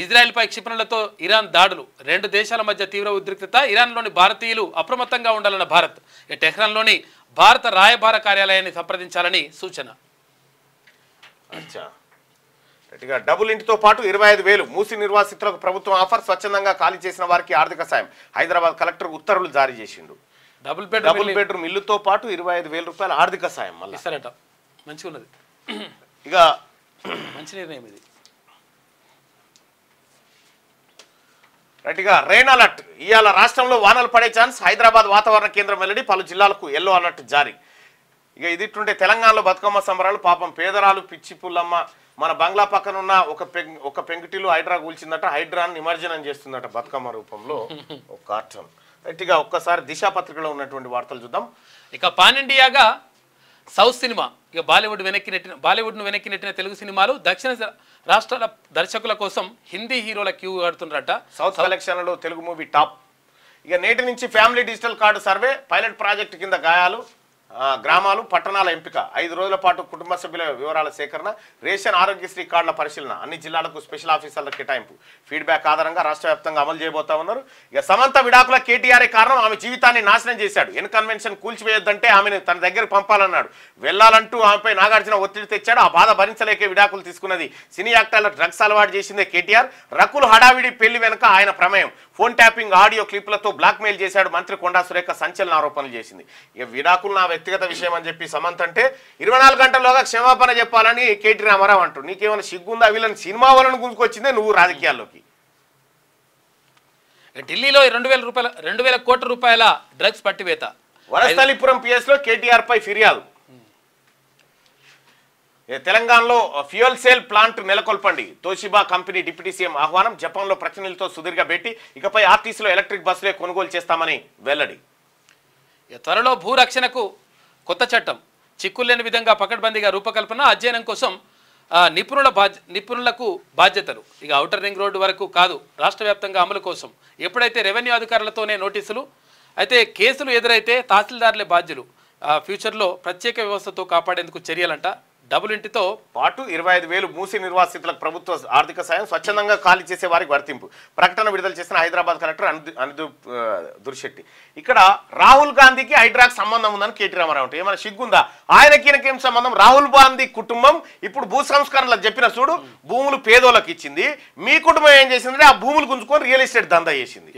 ఇజ్రాయెల్పై క్షిపణులతో ఇరాన్ దాడులు. 2 దేశాల మధ్య తీవ్ర ఉద్రిక్తత. ఇరాన్లోని భారతీయులు అప్రమత్తంగా ఉండాలన్న భారత్. టెహ్రాన్లోని భారత రాయబార కార్యాలయాన్ని సంప్రదించాలని సూచన. డబుల్ ఇంటితో పాటు 25,000 మూసి నిర్వాసితులకు ప్రభుత్వం ఆఫర్. స్వచ్ఛందంగా ఖాళీ చేసిన వారికి ఆర్థిక సాయం. హైదరాబాద్ కలెక్టర్ ఉత్తర్వులు జారీ చేసిండు. డబుల్ బెడ్రూమ్ ఇల్లుతో పాటు 25,000 రూపాయల ఆర్థిక సాయం మళ్ళీ ఇస్తారట. మంచిగా ఉన్నది. ఇక మంచి నిర్ణయం ఇది. రైట్గా రెయిన్ అలర్ట్. ఇవాళ రాష్ట్రంలో వానలు పడే ఛాన్స్. హైదరాబాద్ వాతావరణ కేంద్రం వెల్లడి. పలు జిల్లాలకు ఎల్లో అలర్ట్ జారీ. ఇక ఇదిట్టుంటే తెలంగాణలో బతుకమ్మ సంబరాలు. పాపం పేదరాలు పిచ్చి పుల్లమ్మ మన బంగ్లా పక్కన ఉన్న ఒక పెంకుటిలో హైడ్రా కూల్చిందట. హైడ్రాని నిమజ్జనం చేస్తుందట బతుకమ్మ రూపంలో ఒక కార్టూన్. రైట్గా ఒక్కసారి దిశా పత్రికలో ఉన్నటువంటి వార్తలు చూద్దాం. ఇక పాన్ ఇండియాగా సౌత్ సినిమా. ఇక బాలీవుడ్ను వెనక్కి నెట్టిన తెలుగు సినిమాలు దక్షిణ రాష్ట్రాల దర్శకుల కోసం హిందీ హీరోల క్యూ కడుతున్నారట. సౌత్ కలెక్షన్లో తెలుగు మూవీ టాప్. ఇక నేటి నుంచి family digital card survey. Pilot project కింద గ్రామాలు పట్టణాల ఎంపిక. 5 రోజుల పాటు కుటుంబ సభ్యుల వివరాల సేకరణ. రేషన్ ఆరోగ్యశ్రీ కార్డుల పరిశీలన. అన్ని జిల్లాలకు స్పెషల్ ఆఫీసర్ల కేటాయింపు. ఫీడ్బ్యాక్ ఆధారంగా రాష్ట్ర వ్యాప్తంగా అమలు చేయబోతా ఉన్నారు. ఇక సమంత విడాకుల కేటీఆర్ఏ కారణం. ఆమె జీవితాన్ని నాశనం చేశాడు. ఎన్ కన్వెన్షన్ కూల్చివేయొద్దంటే ఆమెను తన దగ్గరకు పంపాలన్నాడు. వెళ్లాలంటూ ఆమెపై నాగార్జున ఒత్తిడి తెచ్చాడు. ఆ బాధ భరించలేకే విడాకులు తీసుకున్నది. సినీ యాక్టర్ల డ్రగ్స్ అలవాటు చేసిందే కేటీఆర్. రకుల్ హడావిడి పెళ్లి వెనుక ఆయన ప్రమేయం. ఫోన్ ట్యాపింగ్ ఆడియో క్లిప్లతో బ్లాక్మెయిల్ చేశాడు. మంత్రి కొండా సురేఖ సంచలన ఆరోపణలు చేసింది. ఇక విడాకులు నా వ్యక్తిగత విషయం అని చెప్పి సమంత్ అంటే 24 గంటల్లోగా క్షమాపణ చెప్పాలని కేటీ రామారావు అంటారు. నీకేమైనా సిగ్గుందా? వీళ్ళని సినిమా వాళ్ళని గుంజుకొచ్చిందే నువ్వు రాజకీయాల్లోకి. ఢిల్లీలో 2,000 కోట్ల రూపాయల డ్రగ్స్ పట్టివేత. వరస్థలిపురం పిఎస్ లో కేటీఆర్ పై ఫిర్యాదు. తెలంగాణలో ఫ్యూయల్ సెల్ ప్లాంట్ నెలకొల్పండి. తోషిబా కంపెనీ డిప్యూటీ సీఎం ఆహ్వానం. జపాన్లో ప్రతినిధులతో సుదీర్ఘ భేటీ. ఇకపై ఆర్టీసీలో ఎలక్ట్రిక్ బస్సులే కొనుగోలు చేస్తామని వెల్లడి. త్వరలో భూరక్షణకు కొత్త చట్టం. చిక్కులేని విధంగా పకడ్బందీగా రూపకల్పన. అధ్యయనం కోసం నిపుణులకు బాధ్యతలు. ఇక ఔటర్ రింగ్ రోడ్డు వరకు కాదు, రాష్ట్ర వ్యాప్తంగా అమలు కోసం. ఎప్పుడైతే రెవెన్యూ అధికారులతోనే నోటీసులు, అయితే కేసులు ఎదురైతే తహసీల్దార్లే బాధ్యులు. ఫ్యూచర్లో ప్రత్యేక వ్యవస్థతో కాపాడేందుకు చర్యలంట. డబుల్ ఇంటితో పాటు 25,000 మూసి నిర్వాసితులకు ప్రభుత్వ ఆర్థిక సాయం. స్వచ్ఛందంగా ఖాళీ చేసే వారికి వర్తింపు. ప్రకటన విడుదల చేసిన హైదరాబాద్ కలెక్టర్ అనిదూప్ దుర్శెట్టి. ఇక్కడ రాహుల్ గాంధీకి హైడ్రాక్ సంబంధం ఉందని కేటీ రామారావు అంటే ఏమైనా సిగ్గుందా? ఆయనకేం సంబంధం? రాహుల్ గాంధీ కుటుంబం ఇప్పుడు భూ సంస్కరణలకు చెప్పిన చూడు, భూములు పేదోళ్ళకి ఇచ్చింది. మీ కుటుంబం ఏం చేసిందంటే ఆ భూములు గుంజుకొని రియల్ ఎస్టేట్ దందా చేసింది.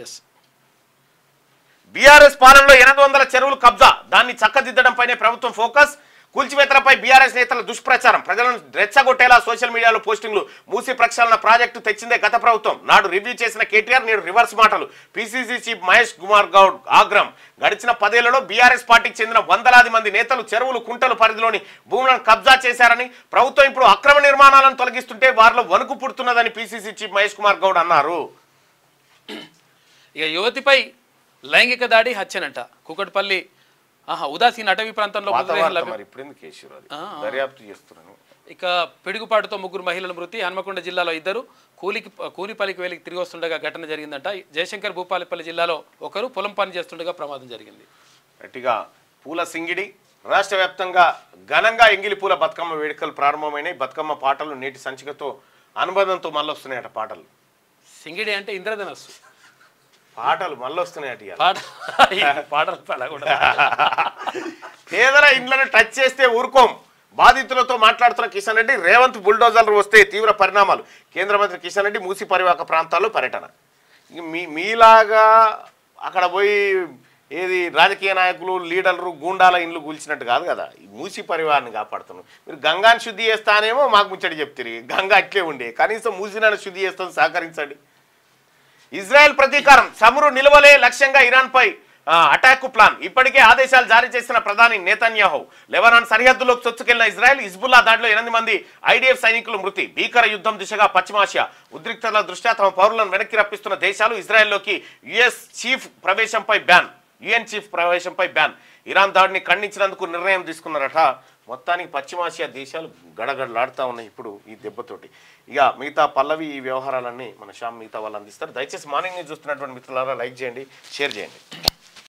బీఆర్ఎస్ పాలనలో 800 చెరువులు కబ్జా. దాన్ని చక్కదిద్దడంపైనే ప్రభుత్వం ఫోకస్. కూల్చివేతలపై బీఆర్ఎస్ నేతల దుష్ప్రచారం. ప్రజలను రెచ్చగొట్టేలా సోషల్ మీడియాలో పోస్టింగ్లు. మూసి ప్రక్షాళన ప్రాజెక్టు తెచ్చిందే గత ప్రభుత్వం. నాడు రివ్యూ చేసిన కేటీఆర్ నేడు రివర్స్ మాటలు. పీసీసీ చీఫ్ మహేష్ కుమార్ గౌడ్ ఆగ్రహం. గడిచిన 10 ఏళ్లలో బీఆర్ఎస్ పార్టీకి చెందిన వందలాది మంది నేతలు చెరువులు కుంటలు పరిధిలోని భూములను కబ్జా చేశారని, ప్రభుత్వం ఇప్పుడు అక్రమ నిర్మాణాలను తొలగిస్తుంటే వారిలో వణుకు పుడుతున్నదని పీసీసీ చీఫ్ మహేష్ కుమార్ గౌడ్ అన్నారు. ఇక యువతిపై లైంగిక దాడి హత్యనంట. కుకట్పల్లి ఉదాసీన అటవీ ప్రాంతంలో ఇక పిడుగుపాటుతో 3 మహిళల మృతి. హన్మకొండ జిల్లాలో 2, కూలిపల్లికి వెళ్ళి తిరిగి వస్తుండగా ఘటన జరిగిందంట. జయశంకర్ భూపాలపల్లి జిల్లాలో 1 పొలం పని చేస్తుండగా ప్రమాదం జరిగింది. గట్టిగా పూల సింగిడి. రాష్ట్ర వ్యాప్తంగా ఘనంగా ఎంగిలి పూల బతుకమ్మ వేడుకలు ప్రారంభమైనాయి. బతుకమ్మ పాటలు నేటి సంచికతో అనుబంధంతో మళ్ళీ వస్తున్నాయట పాటలు. సింగిడి అంటే ఇంద్రధనస్సు. పాటలు మళ్ళీ వస్తున్నాయి అటు పాటలు పడకూడదు. పేదల ఇండ్లను టచ్ చేస్తే ఊరుకోం, బాధితులతో మాట్లాడుతున్న కిషన్ రెడ్డి. రేవంత్ బుల్డోజర్లు వస్తే తీవ్ర పరిణామాలు. కేంద్ర మంత్రి కిషన్ రెడ్డి మూసి పరివాహక ప్రాంతాల్లో పర్యటన. మీలాగా అక్కడ పోయి ఏది రాజకీయ నాయకులు లీడర్లు గూండాల ఇండ్లు కూల్చినట్టు కాదు కదా, మూసి పరివాహాన్ని కాపాడుతున్నాం. మీరు గంగాని శుద్ధి చేస్తానేమో మాకు ముచ్చడి చెప్తారు, గంగా అట్లే ఉండే, కనీసం మూసినాన్ని శుద్ధి చేస్తాను, సహకరించండి. ఇజ్రాయెల్ ప్రతీకారం, చమురు నిల్వలే లక్ష్యంగా ఇరాన్పై అటాక్ ప్లాన్. ఇప్పటికే ఆదేశాలు జారీ చేసిన ప్రధాని నేతన్యాహు. లెబనాన్ సరిహద్దులోకి చొచ్చుకెళ్లిన ఇజ్రాయెల్. హిజ్బుల్లా దాడిలో 8 మంది ఐడిఎఫ్ సైనికులు మృతి. భీకర యుద్ధం దిశగా పశ్చిమాసియా. ఉద్రిక్తతల దృష్ట్యా తమ పౌరులను వెనక్కి రప్పిస్తున్న దేశాలు. ఇజ్రాయెల్లోకి యుఎన్ చీఫ్ ప్రవేశంపై బ్యాన్. ఇరాన్ దాడిని ఖండించినందుకు నిర్ణయం తీసుకున్నారట. మొత్తానికి పశ్చిమాసియా దేశాలు గడగడలాడుతూ ఉన్నాయి ఇప్పుడు ఈ దెబ్బతోటి. ఇక మిగతా పల్లవి ఈ వ్యవహారాలన్నీ మన శ్యామ్ మిగతా వాళ్ళు అందిస్తారు. దయచేసి మార్నింగ్ న్యూస్ చూస్తున్నటువంటి మిత్రులారా లైక్ చేయండి, షేర్ చేయండి.